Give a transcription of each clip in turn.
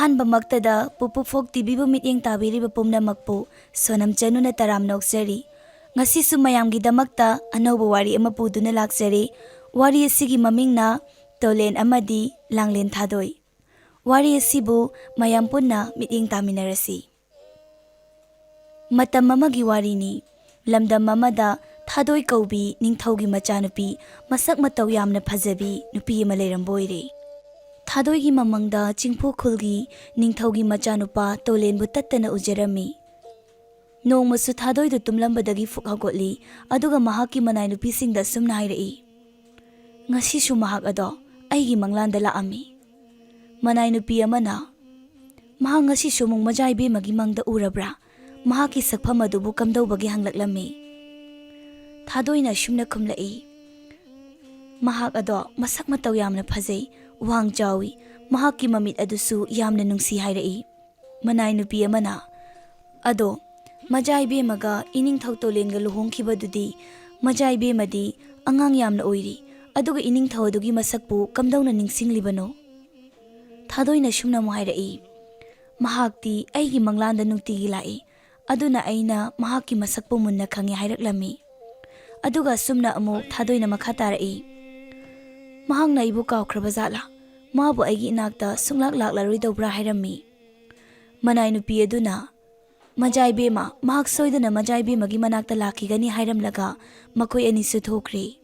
ꯑꯍꯥꯟꯕꯃꯛꯇꯗ ꯄꯨꯄꯨ ꯐꯣꯛ ꯇꯤꯚꯤꯕꯨ ꯃꯤꯠꯌꯦꯡ ꯇꯥꯕꯤꯔꯤꯕ ꯄꯨꯝꯅꯃꯛꯄꯨ ꯁꯣꯅꯝ ꯆꯅꯨꯅ ꯇꯔꯥꯝꯅ ꯑꯣꯛꯆꯔꯤ. ꯉꯁꯤꯁꯨ ꯃꯌꯥꯝꯒꯤꯗꯃꯛꯇ ꯑꯅꯧꯕ ꯋꯥꯔꯤ ꯑꯃ ꯄꯨꯗꯨꯅ ꯂꯥꯛꯆꯔꯤ. ꯋꯥꯔꯤ ꯑꯁꯤꯒꯤ ꯃꯃꯤꯡꯅ ꯇꯣꯂꯦꯟ ꯑꯃꯗꯤ ꯂꯥꯡꯂꯦꯟ ꯊꯥꯗꯣꯏ. ꯋꯥꯔꯤ ꯑꯁꯤꯕꯨ ꯃꯌꯥꯝ ꯄꯨꯟꯅ ꯃꯤꯠꯌꯦꯡ ꯇꯥꯃꯤꯟꯅꯔꯁꯤ. ꯃꯇꯝ ꯑꯃꯒꯤ ꯋꯥꯔꯤꯅꯤ. ꯂꯝꯗꯝ ꯑꯃꯗ ꯊꯥꯗꯣꯏ ꯀꯧꯕꯤ ꯅꯤꯡꯊꯧꯒꯤ ꯃꯆꯥꯅꯨꯄꯤ ꯃꯁꯛ ꯃꯇꯧ ꯌꯥꯝꯅ ꯐꯖꯕꯤ ꯅꯨꯄꯤ ꯑꯃ ꯂꯩꯔꯝꯕ ꯑꯣꯏꯔꯦ. ꯊꯥꯗꯣꯏꯒꯤ ꯃꯃꯪꯗ ꯆꯤꯡꯐꯨ ꯈꯨꯜꯒꯤ ꯅꯤꯡꯊꯧꯒꯤ ꯃꯆꯥꯅꯨꯄꯥ ꯇꯣꯂꯦꯟꯕꯨ ꯇꯠꯇꯅ ꯎꯖꯔꯝꯃꯤ. ꯅꯣꯡꯃꯁꯨ ꯊꯥꯗꯣꯏꯗꯨ ꯇꯨꯝꯂꯝꯕꯗꯒꯤ ꯐꯨꯛ ꯍꯧꯒꯠꯂꯤ ꯑꯗꯨꯒ ꯃꯍꯥꯛꯀꯤ ꯃꯅꯥꯏ ꯅꯨꯄꯤꯁꯤꯡꯗ ꯑꯁꯨꯝꯅ ꯍꯥꯏꯔꯛꯏ. ꯉꯁꯤꯁꯨ ꯃꯍꯥꯛ ꯑꯗꯣ ꯑꯩꯒꯤ ꯃꯪꯂꯥꯟꯗ ꯂꯥꯛꯑꯝꯃꯤ. ꯃꯅꯥꯏ ꯅꯨꯄꯤ ꯑꯃꯅ, ꯃꯍꯥꯛ ꯉꯁꯤꯁꯨ ꯑꯃꯨꯛ ꯃꯖꯥ ꯏꯕꯦꯝꯃꯒꯤ ꯃꯪꯗ ꯎꯔꯕ꯭ꯔꯥ? ꯃꯍꯥꯛꯀꯤ ꯁꯛꯐꯝ ꯑꯗꯨꯕꯨ ꯀꯝꯗꯧꯕꯒꯤ ꯍꯪꯂꯛꯂꯝꯃꯤ. ꯊꯥꯗꯣꯏꯅ ꯑꯁꯨꯝꯅ ꯈꯨꯝꯂꯛꯏ. ꯃꯍꯥꯛ ꯑꯗꯣ ꯃꯁꯛ ꯃꯇꯧ ꯌꯥꯝꯅ ꯐꯖꯩ, ꯋꯥꯡ ꯆꯥꯎꯏ, ꯃꯍꯥꯛꯀꯤ ꯃꯃꯤꯠ ꯑꯗꯨꯁꯨ ꯌꯥꯝꯅ ꯅꯨꯡꯁꯤ ꯍꯥꯏꯔꯛꯏ. ꯃꯅꯥꯏ ꯅꯨꯄꯤ ꯑꯃꯅ, ꯑꯗꯣ ꯃꯖꯥ ꯏꯕꯦꯝꯃꯒ ꯏꯅꯤꯡꯊꯧ ꯇꯣꯂꯦꯟꯒ ꯂꯨꯍꯣꯡꯈꯤꯕꯗꯨꯗꯤ ꯃꯖꯥ ꯏꯕꯦꯝꯃꯗꯤ ꯑꯉꯥꯡ ꯌꯥꯝꯅ ꯑꯣꯏꯔꯤ, ꯑꯗꯨꯒ ꯏꯅꯤꯡꯊꯧ ꯑꯗꯨꯒꯤ ꯃꯁꯛꯄꯨ ꯀꯝꯗꯧꯅ ꯅꯤꯡꯁꯤꯡꯂꯤꯕꯅꯣ? ꯊꯥꯗꯣꯏꯅ ꯑꯁꯨꯝꯅ ꯑꯃꯨꯛ ꯍꯥꯏꯔꯛꯏ. ꯃꯍꯥꯛꯇꯤ ꯑꯩꯒꯤ ꯃꯪꯂꯥꯟꯗ ꯅꯨꯡꯇꯤꯒꯤ ꯂꯥꯛꯏ, ꯑꯗꯨꯅ ꯑꯩꯅ ꯃꯍꯥꯛꯀꯤ ꯃꯁꯛꯄꯨ ꯃꯨꯟꯅ ꯈꯪꯉꯤ ꯍꯥꯏꯔꯛꯂꯝꯃꯤ. ꯑꯗꯨꯒ ꯑꯁꯨꯝꯅ ꯑꯃꯨꯛ ꯊꯥꯗꯣꯏꯅ ꯃꯈꯥ ꯇꯥꯔꯛꯏ. ꯃꯍꯥꯛꯅ ꯑꯩꯕꯨ ꯀꯥꯎꯈ꯭ꯔꯕ ꯖꯥꯠꯂꯥ? ꯃꯥꯕꯨ ꯑꯩꯒꯤ ꯏꯅꯥꯛꯇ ꯁꯨꯡꯂꯥꯛ ꯂꯥꯛꯂꯔꯣꯏꯗꯧꯕ꯭ꯔꯥ ꯍꯥꯏꯔꯝꯃꯤ. ꯃꯅꯥꯏ ꯅꯨꯄꯤ ꯑꯗꯨꯅ, ꯃꯖꯥ ꯏꯕꯦꯝꯃ, ꯃꯍꯥꯛ ꯁꯣꯏꯗꯅ ꯃꯖꯥ ꯏꯕꯦꯝꯃꯒꯤ ꯃꯅꯥꯛꯇ ꯂꯥꯛꯈꯤꯒꯅꯤ ꯍꯥꯏꯔꯝꯂꯒ ꯃꯈꯣꯏ ꯑꯅꯤꯁꯨ ꯊꯣꯛꯈ꯭ꯔꯦ.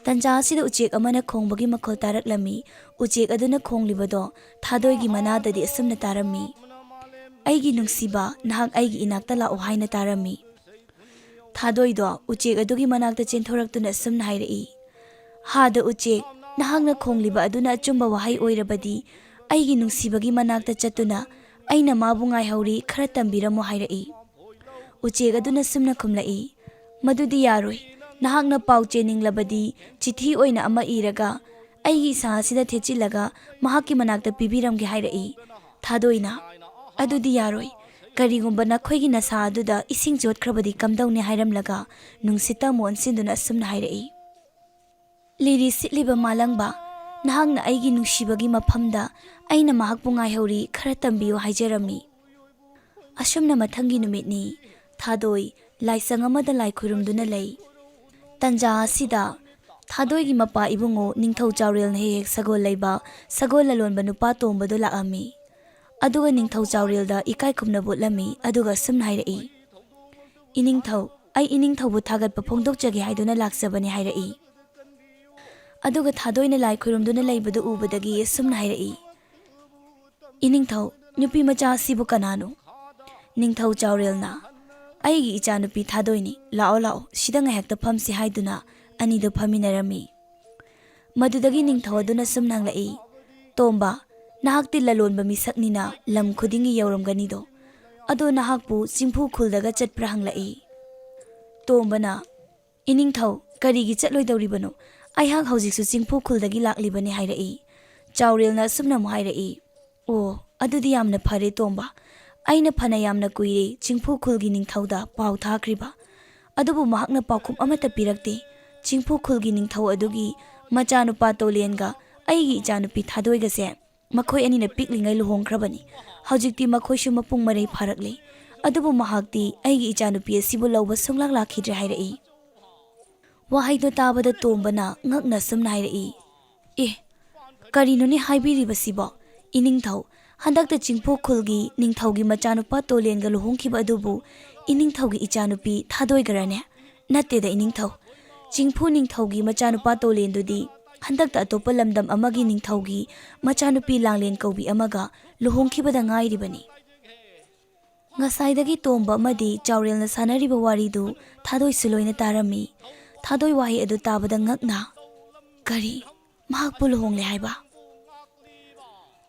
ꯇꯟꯖꯥ ꯑꯁꯤꯗ ꯎꯆꯦꯛ ꯑꯃꯅ ꯈꯣꯡꯕꯒꯤ ꯃꯈꯣꯜ ꯇꯥꯔꯛꯂꯝꯃꯤ. ꯎꯆꯦꯛ ꯑꯗꯨꯅ ꯈꯣꯡꯂꯤꯕꯗꯣ ꯊꯥꯗꯣꯏꯒꯤ ꯃꯅꯥꯗꯗꯤ ꯑꯁꯨꯝꯅ ꯇꯥꯔꯝꯃꯤ. ꯑꯩꯒꯤ ꯅꯨꯡꯁꯤꯕ, ꯅꯍꯥꯛ ꯑꯩꯒꯤ ꯏꯅꯥꯛꯇ ꯂꯥꯛꯑꯣ ꯍꯥꯏꯅ ꯇꯥꯔꯝꯃꯤ. ꯊꯥꯗꯣꯏꯗꯣ ꯎꯆꯦꯛ ꯑꯗꯨꯒꯤ ꯃꯅꯥꯛꯇ ꯆꯦꯟꯊꯣꯔꯛꯇꯨꯅ ꯑꯁꯨꯝꯅ ꯍꯥꯏꯔꯛꯏ. ꯍꯥꯗ ꯎꯆꯦꯛ, ꯅꯍꯥꯛꯅ ꯈꯣꯡꯂꯤꯕ ꯑꯗꯨꯅ ꯑꯆꯨꯝꯕ ꯋꯥꯍꯩ ꯑꯣꯏꯔꯕꯗꯤ ꯑꯩꯒꯤ ꯅꯨꯡꯁꯤꯕꯒꯤ ꯃꯅꯥꯛꯇ ꯆꯠꯇꯨꯅ ꯑꯩꯅ ꯃꯥꯕꯨ ꯉꯥꯏꯍꯧꯔꯤ ꯈꯔ ꯇꯝꯕꯤꯔꯝꯃꯣ ꯍꯥꯏꯔꯛꯏ. ꯎꯆꯦꯛ ꯑꯗꯨꯅ ꯁꯨꯝꯅ ꯈꯨꯝꯂꯛꯏ. ꯃꯗꯨꯗꯤ ꯌꯥꯔꯣꯏ. ꯅꯍꯥꯛꯅ ꯄꯥꯎ ꯆꯦꯅꯤꯡꯂꯕꯗꯤ ꯆꯤꯊꯤ ꯑꯣꯏꯅ ꯑꯃ ꯏꯔꯒ ꯑꯩꯒꯤ ꯏꯁꯥ ꯑꯁꯤꯗ ꯊꯦꯠꯆꯤꯜꯂꯒ ꯃꯍꯥꯛꯀꯤ ꯃꯅꯥꯛꯇ ꯄꯤꯕꯤꯔꯝꯒꯦ ꯍꯥꯏꯔꯛꯏ. ꯊꯥꯗꯣꯏꯅ, ꯑꯗꯨꯗꯤ ꯌꯥꯔꯣꯏ. ꯀꯔꯤꯒꯨꯝꯕ ꯅꯈꯣꯏꯒꯤ ꯅꯁꯥ ꯑꯗꯨꯗ ꯏꯁꯤꯡ ꯆꯣꯠꯈ꯭ꯔꯕꯗꯤ ꯀꯝꯗꯧꯅꯤ ꯍꯥꯏꯔꯝꯂꯒ ꯅꯨꯡꯁꯤꯠꯇ ꯑꯃꯨꯛ ꯑꯣꯟꯁꯤꯟꯗꯨꯅ ꯑꯁꯨꯝꯅ ꯍꯥꯏꯔꯛꯏ. ꯂꯤꯔꯤ ꯁꯤꯠꯂꯤꯕ ꯃꯥꯂꯪꯕ, ꯅꯍꯥꯛꯅ ꯑꯩꯒꯤ ꯅꯨꯡꯁꯤꯕꯒꯤ ꯃꯐꯝꯗ ꯑꯩꯅ ꯃꯍꯥꯛꯄꯨ ꯉꯥꯏꯍꯧꯔꯤ ꯈꯔ ꯇꯝꯕꯤꯌꯨ ꯍꯥꯏꯖꯔꯝꯃꯤ. ꯑꯁꯨꯝꯅ ꯃꯊꯪꯒꯤ ꯅꯨꯃꯤꯠꯅꯤ. ꯊꯥꯗꯣꯏ ꯂꯥꯏꯁꯪ ꯑꯃꯗ ꯂꯥꯏ ꯈꯨꯔꯨꯝꯗꯨꯅ ꯂꯩ. ꯇꯟꯖꯥ ꯑꯁꯤꯗ ꯊꯥꯗꯣꯏꯒꯤ ꯃꯄꯥ ꯏꯕꯨꯡꯉꯣ ꯅꯤꯡꯊꯧ ꯆꯥꯎꯔꯦꯜꯅ ꯍꯦꯛ ꯍꯦꯛ ꯁꯒꯣꯜ ꯂꯩꯕ ꯁꯒꯣꯜ ꯂꯂꯣꯟꯕ ꯅꯨꯄꯥ ꯇꯣꯝꯕꯗꯨ ꯂꯥꯛꯑꯝꯃꯤ. ꯑꯗꯨꯒ ꯅꯤꯡꯊꯧ ꯆꯥꯎꯔꯦꯜꯗ ꯏꯀꯥꯏ ꯈꯨꯝꯅꯕ ꯎꯠꯂꯝꯃꯤ. ꯑꯗꯨꯒ ꯑꯁꯨꯝꯅ ꯍꯥꯏꯔꯛꯏ. ꯏꯅꯤꯡꯊꯧ, ꯑꯩ ꯏꯅꯤꯡꯊꯧꯕꯨ ꯊꯥꯒꯠꯄ ꯐꯣꯡꯗꯣꯛꯆꯒꯦ ꯍꯥꯏꯗꯨꯅ ꯂꯥꯛꯆꯕꯅꯤ ꯍꯥꯏꯔꯛꯏ. ꯑꯗꯨꯒ ꯊꯥꯗꯣꯏꯅ ꯂꯥꯏ ꯈꯨꯔꯨꯝꯗꯨꯅ ꯂꯩꯕꯗꯨ ꯎꯕꯗꯒꯤ ꯑꯁꯨꯝꯅ ꯍꯥꯏꯔꯛꯏ. ꯏꯅꯤꯡꯊꯧ, ꯅꯨꯄꯤ ꯃꯆꯥ ꯑꯁꯤꯕꯨ ꯀꯅꯥꯅꯣ? ꯅꯤꯡꯊꯧ ꯆꯥꯎꯔꯦꯜꯅ, ꯑꯩꯒꯤ ꯏꯆꯥꯅꯨꯄꯤ ꯊꯥꯗꯣꯏꯅꯤ, ꯂꯥꯛꯑꯣ ꯂꯥꯛꯑꯣ ꯁꯤꯗ ꯉꯥꯏꯍꯥꯛꯇ ꯐꯝꯁꯤ ꯍꯥꯏꯗꯨꯅ ꯑꯅꯤꯗꯨ ꯐꯝꯃꯤꯟꯅꯔꯝꯃꯤ. ꯃꯗꯨꯗꯒꯤ ꯅꯤꯡꯊꯧ ꯑꯗꯨꯅ ꯁꯨꯝ ꯍꯪꯂꯛꯏ. ꯇꯣꯝꯕ, ꯅꯍꯥꯛꯇꯤ ꯂꯂꯣꯟꯕ ꯃꯤꯁꯛꯅꯤꯅ ꯂꯝ ꯈꯨꯗꯤꯡꯒꯤ ꯌꯧꯔꯝꯒꯅꯤꯗꯣ, ꯑꯗꯣ ꯅꯍꯥꯛꯄꯨ ꯆꯤꯡꯐꯨ ꯈꯨꯜꯗꯒ ꯆꯠꯄ꯭ꯔꯥ ꯍꯪꯂꯛꯏ. ꯇꯣꯝꯕꯅ, ꯏꯅꯤꯡꯊꯧ, ꯀꯔꯤꯒꯤ ꯆꯠꯂꯣꯏꯗꯧꯔꯤꯕꯅꯣ? ꯑꯩꯍꯥꯛ ꯍꯧꯖꯤꯛꯁꯨ ꯆꯤꯡꯐꯨ ꯈꯨꯜꯗꯒꯤ ꯂꯥꯛꯂꯤꯕꯅꯤ ꯍꯥꯏꯔꯛꯏ. ꯆꯥꯎꯔꯦꯜꯅ ꯑꯁꯨꯝꯅ ꯑꯃꯨꯛ ꯍꯥꯏꯔꯛꯏ. ꯑꯣ, ꯑꯗꯨꯗꯤ ꯌꯥꯝꯅ ꯐꯔꯦ ꯇꯣꯝꯕ. ꯑꯩꯅ ꯐꯅ ꯌꯥꯝꯅ ꯀꯨꯏꯔꯦ ꯆꯤꯡꯐꯨ ꯈꯨꯜꯒꯤ ꯅꯤꯡꯊꯧꯗ ꯄꯥꯎ ꯊꯥꯈ꯭ꯔꯤꯕ, ꯑꯗꯨꯕꯨ ꯃꯍꯥꯛꯅ ꯄꯥꯎꯈꯨꯝ ꯑꯃꯠꯇ ꯄꯤꯔꯛꯇꯦ. ꯆꯤꯡꯐꯨ ꯈꯨꯜꯒꯤ ꯅꯤꯡꯊꯧ ꯑꯗꯨꯒꯤ ꯃꯆꯥꯅꯨꯄꯥ ꯇꯣꯂꯦꯟꯒ ꯑꯩꯒꯤ ꯏꯆꯥꯅꯨꯄꯤ ꯊꯥꯗꯣꯏꯒꯁꯦ ꯃꯈꯣꯏ ꯑꯅꯤꯅ ꯄꯤꯛꯂꯤꯉꯩ ꯂꯨꯍꯣꯡꯈ꯭ꯔꯕꯅꯤ. ꯍꯧꯖꯤꯛꯇꯤ ꯃꯈꯣꯏꯁꯨ ꯃꯄꯨꯡ ꯃꯔꯩ ꯐꯥꯔꯛꯂꯦ, ꯑꯗꯨꯕꯨ ꯃꯍꯥꯛꯇꯤ ꯑꯩꯒꯤ ꯏꯆꯥꯅꯨꯄꯤ ꯑꯁꯤꯕꯨ ꯂꯧꯕ ꯁꯨꯡꯂꯥꯛ ꯂꯥꯛꯈꯤꯗ꯭ꯔꯦ ꯍꯥꯏꯔꯛꯏ. ꯋꯥꯍꯩꯗꯣ ꯇꯥꯕꯗ ꯇꯣꯝꯕꯅ ꯉꯛꯅ ꯁꯨꯝꯅ ꯍꯥꯏꯔꯛꯏ. ꯀꯔꯤꯅꯣꯅꯦ ꯍꯥꯏꯕꯤꯔꯤꯕꯁꯤꯕꯣ? ꯏꯅꯤꯡꯊꯧ, ꯍꯟꯗꯛꯇ ꯆꯤꯡꯐꯨ ꯈꯨꯜꯒꯤ ꯅꯤꯡꯊꯧꯒꯤ ꯃꯆꯥꯅꯨꯄꯥ ꯇꯣꯂꯦꯟꯒ ꯂꯨꯍꯣꯡꯈꯤꯕ ꯑꯗꯨꯕꯨ ꯏꯅꯤꯡꯊꯧꯒꯤ ꯏꯆꯥꯅꯨꯄꯤ ꯊꯥꯗꯣꯏꯒꯔꯅꯦ? ꯅꯠꯇꯦꯗ ꯏꯅꯤꯡꯊꯧ. ꯆꯤꯡꯐꯨ ꯅꯤꯡꯊꯧꯒꯤ ꯃꯆꯥꯅꯨꯄꯥ ꯇꯣꯂꯦꯟꯗꯨꯗꯤ ꯍꯟꯗꯛꯇ ꯑꯇꯣꯞꯄ ꯂꯝꯗꯝ ꯑꯃꯒꯤ ꯅꯤꯡꯊꯧꯒꯤ ꯃꯆꯥꯅꯨꯄꯤ ꯂꯥꯡꯂꯦꯟ ꯀꯧꯕꯤ ꯑꯃꯒ ꯂꯨꯍꯣꯡꯈꯤꯕꯗ ꯉꯥꯏꯔꯤꯕꯅꯤ. ꯉꯁꯥꯏꯗꯒꯤ ꯇꯣꯝꯕ ꯑꯃꯗꯤ ꯆꯥꯎꯔꯦꯜꯅ ꯁꯥꯟꯅꯔꯤꯕ ꯋꯥꯔꯤꯗꯨ ꯊꯥꯗꯣꯏꯁꯨ ꯂꯣꯏꯅ ꯇꯥꯔꯝꯃꯤ. ꯊꯥꯗꯣꯏ ꯋꯥꯍꯩ ꯑꯗꯨ ꯇꯥꯕꯗ ꯉꯛꯅ, ꯀꯔꯤ? ꯃꯍꯥꯛꯄꯨ ꯂꯨꯍꯣꯡꯂꯦ ꯍꯥꯏꯕ?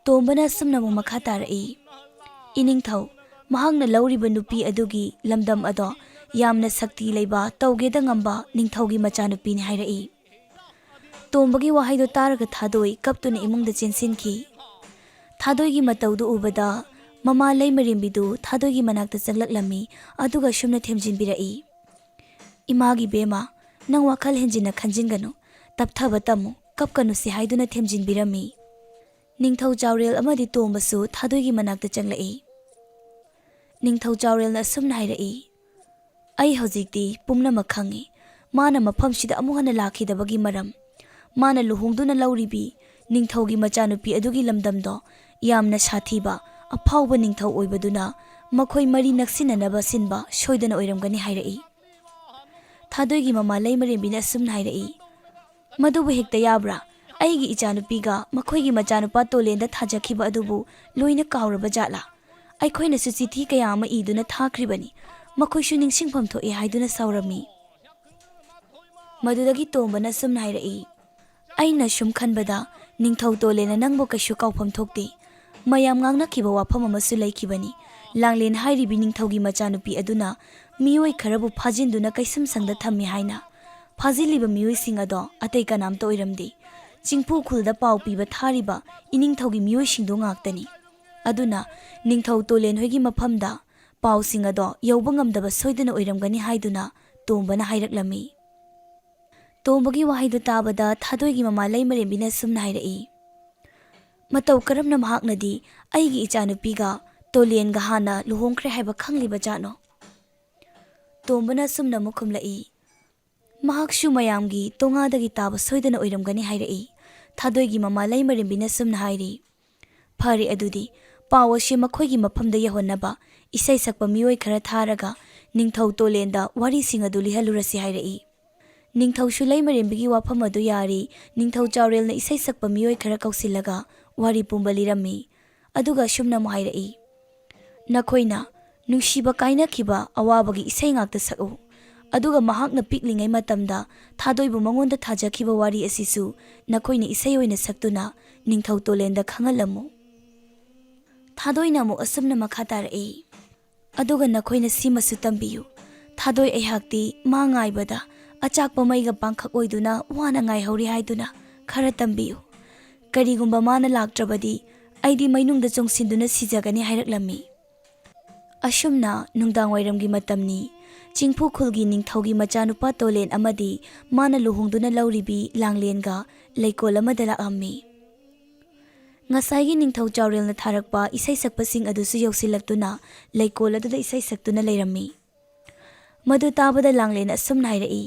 ꯇꯣꯝꯕꯅ ꯑꯁꯨꯝꯅ ꯑꯃꯨꯛ ꯃꯈꯥ ꯇꯥꯔꯛꯏ. ꯏꯅꯤꯡꯊꯧ, ꯃꯍꯥꯛꯅ ꯂꯧꯔꯤꯕ ꯅꯨꯄꯤ ꯑꯗꯨꯒꯤ ꯂꯝꯗꯝ ꯑꯗꯣ ꯌꯥꯝꯅ ꯁꯛꯇꯤ ꯂꯩꯕ, ꯇꯧꯒꯦꯗ ꯉꯝꯕ ꯅꯤꯡꯊꯧꯒꯤ ꯃꯆꯥꯅꯨꯄꯤꯅꯤ ꯍꯥꯏꯔꯛꯏ. ꯇꯣꯝꯕꯒꯤ ꯋꯥꯍꯩꯗꯣ ꯇꯥꯔꯒ ꯊꯥꯗꯣꯏ ꯀꯞꯇꯨꯅ ꯏꯃꯨꯡꯗ ꯆꯦꯟꯁꯤꯟꯈꯤ. ꯊꯥꯗꯣꯏꯒꯤ ꯃꯇꯧꯗꯨ ꯎꯕꯗ ꯃꯃꯥ ꯂꯩꯃꯔꯦꯝꯕꯤꯗꯨ ꯊꯥꯗꯣꯏꯒꯤ ꯃꯅꯥꯛꯇ ꯆꯪꯂꯛꯂꯝꯃꯤ. ꯑꯗꯨꯒ ꯁꯨꯝꯅ ꯊꯦꯝꯖꯤꯟꯕꯤꯔꯛꯏ. ꯏꯃꯥꯒꯤ ꯕꯦꯝꯃ, ꯅꯪ ꯋꯥꯈꯜ ꯍꯦꯟꯖꯤꯟꯅ ꯈꯟꯖꯤꯟꯒꯅꯨ, ꯇꯞꯊꯕ ꯇꯝꯃꯨ, ꯀꯞꯀꯅꯨꯁꯤ ꯍꯥꯏꯗꯨꯅ ꯊꯦꯝꯖꯤꯟꯕꯤꯔꯝꯃꯤ. ꯅꯤꯡꯊꯧ ꯆꯥꯎꯔꯦꯜ ꯑꯃꯗꯤ ꯇꯣꯝꯕꯁꯨ ꯊꯥꯗꯣꯏꯒꯤ ꯃꯅꯥꯛꯇ ꯆꯪꯂꯛꯏ꯫ ꯅꯤꯡꯊꯧ ꯆꯥꯎꯔꯦꯜꯅ ꯑꯁꯨꯝꯅ ꯍꯥꯏꯔꯛꯏ, "ꯑꯩ ꯍꯧꯖꯤꯛꯇꯤ ꯄꯨꯝꯅꯃꯛ ꯈꯪꯏ꯫ ꯃꯥꯅ ꯃꯐꯝꯁꯤꯗ ꯑꯃꯨꯛ ꯍꯟꯅ ꯂꯥꯛꯈꯤꯗꯕꯒꯤ ꯃꯔꯝ, ꯃꯥꯅ ꯂꯨꯍꯣꯡꯗꯨꯅ ꯂꯧꯔꯤꯕꯤ ꯅꯤꯡꯊꯧꯒꯤ ꯃꯆꯥꯅꯨꯄꯤ ꯑꯗꯨꯒꯤ ꯂꯝꯗꯝꯗꯣ ꯌꯥꯝꯅ ꯁꯥꯊꯤꯕ ꯑꯐꯥꯎꯕ ꯅꯤꯡꯊꯧ ꯑꯣꯏꯕꯗꯨꯅ ꯃꯈꯣꯏ ꯃꯔꯤ ꯅꯛꯁꯤꯟꯅꯅꯕ ꯁꯤꯟꯕ ꯁꯣꯏꯗꯅ ꯑꯣꯏꯔꯝꯒꯅꯤ" ꯍꯥꯏꯔꯛꯏ꯫ ꯊꯥꯗꯣꯏꯒꯤ ꯃꯃꯥ ꯂꯩꯃꯔꯦꯝꯕꯤꯅ ꯑꯁꯨꯝꯅ ꯍꯥꯏꯔꯛꯏ, "ꯃꯗꯨꯕꯨ ꯍꯦꯛꯇ ꯌꯥꯕ꯭ꯔꯥ? ꯑꯩꯒꯤ ꯏꯆꯥꯅꯨꯄꯤꯒ ꯃꯈꯣꯏꯒꯤ ꯃꯆꯥꯅꯨꯄꯥ ꯇꯣꯂꯦꯟꯗ ꯊꯥꯖꯈꯤꯕ ꯑꯗꯨꯕꯨ ꯂꯣꯏꯅ ꯀꯥꯎꯔꯕ ꯖꯥꯠꯂꯥ? ꯑꯩꯈꯣꯏꯅꯁꯨ ꯆꯤꯊꯤ ꯀꯌꯥ ꯑꯃ ꯏꯗꯨꯅ ꯊꯥꯈ꯭ꯔꯤꯕꯅꯤ, ꯃꯈꯣꯏꯁꯨ ꯅꯤꯡꯁꯤꯡꯐꯝ ꯊꯣꯛꯏ ꯍꯥꯏꯗꯨꯅ ꯁꯥꯎꯔꯝꯃꯤ." ꯃꯗꯨꯗꯒꯤ ꯇꯣꯝꯕꯅ ꯑꯁꯨꯝꯅ ꯍꯥꯏꯔꯛꯏ, "ꯑꯩꯅ ꯁꯨꯝ ꯈꯟꯕꯗ ꯅꯤꯡꯊꯧ ꯇꯣꯂꯦꯟꯅ ꯅꯪꯕꯨ ꯀꯩꯁꯨ ꯀꯥꯎꯐꯝ ꯊꯣꯛꯇꯦ꯫ ꯃꯌꯥꯝ ꯉꯥꯡꯅꯈꯤꯕ ꯋꯥꯐꯝ ꯑꯃꯁꯨ ꯂꯩꯈꯤꯕꯅꯤ꯫ ꯂꯥꯡꯂꯦꯟ ꯍꯥꯏꯔꯤꯕꯤ ꯅꯤꯡꯊꯧꯒꯤ ꯃꯆꯥꯅꯨꯄꯤ ꯑꯗꯨꯅ ꯃꯤꯑꯣꯏ ꯈꯔꯕꯨ ꯐꯥꯖꯤꯟꯗꯨꯅ ꯀꯩꯁꯨꯝꯁꯪꯗ ꯊꯝꯃꯤ ꯍꯥꯏꯅ꯫ ꯐꯥꯖꯤꯜꯂꯤꯕ ꯃꯤꯑꯣꯏꯁꯤꯡ ꯑꯗꯣ ꯑꯇꯩ ꯀꯅꯥꯝꯇ ꯑꯣꯏꯔꯝꯗꯦ, ꯆꯤꯡꯐꯨ ꯈꯨꯜꯗ ꯄꯥꯎ ꯄꯤꯕ ꯊꯥꯔꯤꯕ ꯏꯅꯤꯡꯊꯧꯒꯤ ꯃꯤꯑꯣꯏꯁꯤꯡꯗꯣ ꯉꯥꯛꯇꯅꯤ꯫ ꯑꯗꯨꯅ ꯅꯤꯡꯊꯧ ꯇꯣꯂꯦꯟ ꯍꯣꯏꯒꯤ ꯃꯐꯝꯗ ꯄꯥꯎꯁꯤꯡ ꯑꯗꯣ ꯌꯧꯕ ꯉꯝꯗꯕ ꯁꯣꯏꯗꯅ ꯑꯣꯏꯔꯝꯒꯅꯤ" ꯍꯥꯏꯗꯨꯅ ꯇꯣꯝꯕꯅ ꯍꯥꯏꯔꯛꯂꯝꯃꯤ꯫ ꯇꯣꯝꯕꯒꯤ ꯋꯥꯍꯩꯗꯨ ꯇꯥꯕꯗ ꯊꯥꯗꯣꯏꯒꯤ ꯃꯃꯥ ꯂꯩꯃꯔꯦꯝꯕꯤꯅ ꯑꯁꯨꯝꯅ ꯍꯥꯏꯔꯛꯏ, "ꯃꯇꯧ ꯀꯔꯝꯅ ꯃꯍꯥꯛꯅꯗꯤ ꯑꯩꯒꯤ ꯏꯆꯥꯅꯨꯄꯤꯒ ꯇꯣꯂꯦꯟꯒ ꯍꯥꯟꯅ ꯂꯨꯍꯣꯡꯈ꯭ꯔꯦ ꯍꯥꯏꯕ ꯈꯪꯂꯤꯕ ꯖꯥꯠꯅꯣ?" ꯇꯣꯝꯕꯅ ꯑꯁꯨꯝꯅ ꯑꯃꯨꯛ ꯈꯨꯝꯂꯛꯏ, "ꯃꯍꯥꯛꯁꯨ ꯃꯌꯥꯝꯒꯤ ꯇꯣꯉꯥꯗꯒꯤ ꯇꯥꯕ ꯁꯣꯏꯗꯅ ꯑꯣꯏꯔꯝꯒꯅꯤ" ꯍꯥꯏꯔꯛꯏ꯫ ꯊꯥꯗꯣꯏꯒꯤ ꯃꯃꯥ ꯂꯩꯃꯔꯦꯝꯕꯤꯅ ꯑꯁꯨꯝꯅ ꯍꯥꯏꯔꯤ, "ꯐꯔꯦ ꯑꯗꯨꯗꯤ ꯄꯥꯎ ꯑꯁꯤ ꯃꯈꯣꯏꯒꯤ ꯃꯐꯝꯗ ꯌꯧꯍꯟꯅꯕ ꯏꯁꯩ ꯁꯛꯄ ꯃꯤꯑꯣꯏ ꯈꯔ ꯊꯥꯔꯒ ꯅꯤꯡꯊꯧ ꯇꯣꯂꯦꯟꯗ ꯋꯥꯔꯤꯁꯤꯡ ꯑꯗꯨ ꯂꯤꯍꯜꯂꯨꯔꯁꯤ" ꯍꯥꯏꯔꯛꯏ꯫ ꯅꯤꯡꯊꯧꯁꯨ ꯂꯩꯃꯔꯦꯝꯕꯤꯒꯤ ꯋꯥꯐꯝ ꯑꯗꯨ ꯌꯥꯔꯤ ꯅꯤꯡꯊꯧ ꯆꯥꯎꯔꯦꯜꯅ ꯏꯁꯩ ꯁꯛꯄ ꯃꯤꯑꯣꯏ ꯈꯔ ꯀꯧꯁꯤꯜꯂꯒ ꯋꯥꯔꯤ ꯄꯨꯝꯕ ꯂꯤꯔꯝꯃꯤ꯫ ꯑꯗꯨꯒ ꯑꯁꯨꯝꯅ ꯑꯃꯨꯛ ꯍꯥꯏꯔꯛꯏ, "ꯅꯈꯣꯏꯅ ꯅꯨꯡꯁꯤꯕ ꯀꯥꯏꯅꯈꯤꯕ ꯑꯋꯥꯕꯒꯤ ꯏꯁꯩ ꯉꯥꯛꯇ ꯁꯛꯎ꯫ ꯑꯗꯨꯒ ꯃꯍꯥꯛꯅ ꯄꯤꯛꯂꯤꯉꯩ ꯃꯇꯝꯗ ꯊꯥꯗꯣꯏꯕꯨ ꯃꯉꯣꯟꯗ ꯊꯥꯖꯈꯤꯕ ꯋꯥꯔꯤ ꯑꯁꯤꯁꯨ ꯅꯈꯣꯏꯅ ꯏꯁꯩ ꯑꯣꯏꯅ ꯁꯛꯇꯨꯅ ꯅꯤꯡꯊꯧ ꯇꯣꯂꯦꯟꯗ ꯈꯪꯍꯜꯂꯝꯃꯨ." ꯊꯥꯗꯣꯏꯅ ꯑꯃꯨꯛ ꯑꯁꯨꯝꯅ ꯃꯈꯥ ꯇꯥꯔꯛꯏ, "ꯑꯗꯨꯒ ꯅꯈꯣꯏꯅ ꯁꯤꯃꯁꯨ ꯇꯝꯕꯤꯌꯨ꯫ ꯊꯥꯗꯣꯏ ꯑꯩꯍꯥꯛꯇꯤ ꯃꯥ ꯉꯥꯏꯕꯗ ꯑꯆꯥꯛꯄ ꯃꯩꯒ ꯄꯥꯡꯈꯛ ꯑꯣꯏꯗꯨꯅ ꯋꯥꯅ ꯉꯥꯏꯍꯧꯔꯤ ꯍꯥꯏꯗꯨꯅ ꯈꯔ ꯇꯝꯕꯤꯌꯨ꯫ ꯀꯔꯤꯒꯨꯝꯕ ꯃꯥꯅ ꯂꯥꯛꯇ꯭ꯔꯕꯗꯤ ꯑꯩꯗꯤ ꯃꯩꯅꯨꯡꯗ ꯆꯣꯡꯁꯤꯟꯗꯨꯅ ꯁꯤꯖꯒꯅꯤ" ꯍꯥꯏꯔꯛꯂꯝꯃꯤ꯫ ꯑꯁꯨꯝꯅ ꯅꯨꯡꯗꯥꯡꯋꯥꯏꯔꯝꯒꯤ ꯃꯇꯝꯅꯤ꯫ ꯆꯤꯡꯐꯨ ꯈꯨꯜꯒꯤ ꯅꯤꯡꯊꯧꯒꯤ ꯃꯆꯥꯅꯨꯄꯥ ꯇꯣꯂꯦꯟ ꯑꯃꯗꯤ ꯃꯥꯅ ꯂꯨꯍꯣꯡꯗꯨꯅ ꯂꯧꯔꯤꯕꯤ ꯂꯥꯡꯂꯦꯟꯒ ꯂꯩꯀꯣꯜ ꯑꯃꯗ ꯂꯥꯛꯑꯝꯃꯤ꯫ ꯉꯁꯥꯏꯒꯤ ꯅꯤꯡꯊꯧ ꯆꯥꯎꯔꯦꯜꯅ ꯊꯥꯔꯛꯄ ꯏꯁꯩ ꯁꯛꯄꯁꯤꯡ ꯑꯗꯨꯁꯨ ꯌꯧꯁꯤꯜꯂꯛꯇꯨꯅ ꯂꯩꯀꯣꯜ ꯑꯗꯨꯗ ꯏꯁꯩ ꯁꯛꯇꯨꯅ ꯂꯩꯔꯝꯃꯤ꯫ ꯃꯗꯨ ꯇꯥꯕꯗ ꯂꯥꯡꯂꯦꯟ ꯑꯁꯨꯝꯅ ꯍꯥꯏꯔꯛꯏ,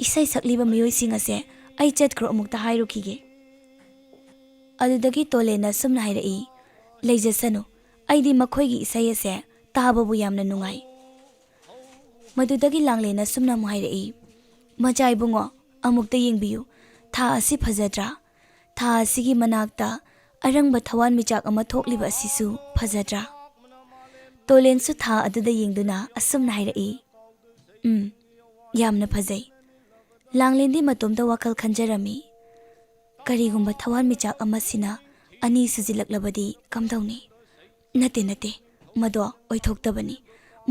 "ꯏꯁꯩ ꯁꯛꯂꯤꯕ ꯃꯤꯑꯣꯏꯁꯤꯡ ꯑꯁꯦ ꯑꯩ ꯆꯠꯈ꯭ꯔꯣ ꯑꯃꯨꯛꯇ ꯍꯥꯏꯔꯨꯈꯤꯒꯦ." ꯑꯗꯨꯗꯒꯤ ꯇꯣꯂꯦꯟꯅ ꯑꯁꯨꯝꯅ ꯍꯥꯏꯔꯛꯏ, "ꯂꯩꯖꯁꯅꯨ, ꯑꯩꯗꯤ ꯃꯈꯣꯏꯒꯤ ꯏꯁꯩ ꯑꯁꯦ ꯇꯥꯕꯕꯨ ꯌꯥꯝꯅ ꯅꯨꯡꯉꯥꯏ." ꯃꯗꯨꯗꯒꯤ ꯂꯥꯡꯂꯦꯟꯅ ꯑꯁꯨꯝꯅ ꯑꯃꯨꯛ ꯍꯥꯏꯔꯛꯏ, "ꯃꯆꯥ ꯏꯕꯨꯡꯉꯣ, ꯑꯃꯨꯛꯇ ꯌꯦꯡꯕꯤꯌꯨ, ꯊꯥ ꯑꯁꯤ ꯐꯖꯗ꯭ꯔꯥ? ꯊꯥ ꯑꯁꯤꯒꯤ ꯃꯅꯥꯛꯇ ꯑꯔꯪꯕ ꯊꯋꯥꯟꯃꯤꯆꯥꯛ ꯑꯃ ꯊꯣꯛꯂꯤꯕ ꯑꯁꯤꯁꯨ ꯐꯖꯗ꯭ꯔꯥ?" ꯇꯣꯂꯦꯟꯁꯨ ꯊꯥ ꯑꯗꯨꯗ ꯌꯦꯡꯗꯨꯅ ꯑꯁꯨꯝꯅ ꯍꯥꯏꯔꯛꯏ, "ꯌꯥꯝꯅ ꯐꯖꯩ." ꯂꯥꯡꯂꯦꯟꯗꯤ ꯃꯇꯣꯝꯇ ꯋꯥꯈꯜ ꯈꯟꯖꯔꯝꯃꯤ, "ꯀꯔꯤꯒꯨꯝꯕ ꯊꯋꯥꯟꯃꯤꯆꯥꯛ ꯑꯃꯁꯤꯅ ꯑꯅꯤ ꯁꯨꯖꯤꯜꯂꯛꯂꯕꯗꯤ ꯀꯝꯗꯧꯅꯤ? ꯅꯠꯇꯦ, ꯃꯗꯣ ꯑꯣꯏꯊꯣꯛꯇꯕꯅꯤ꯫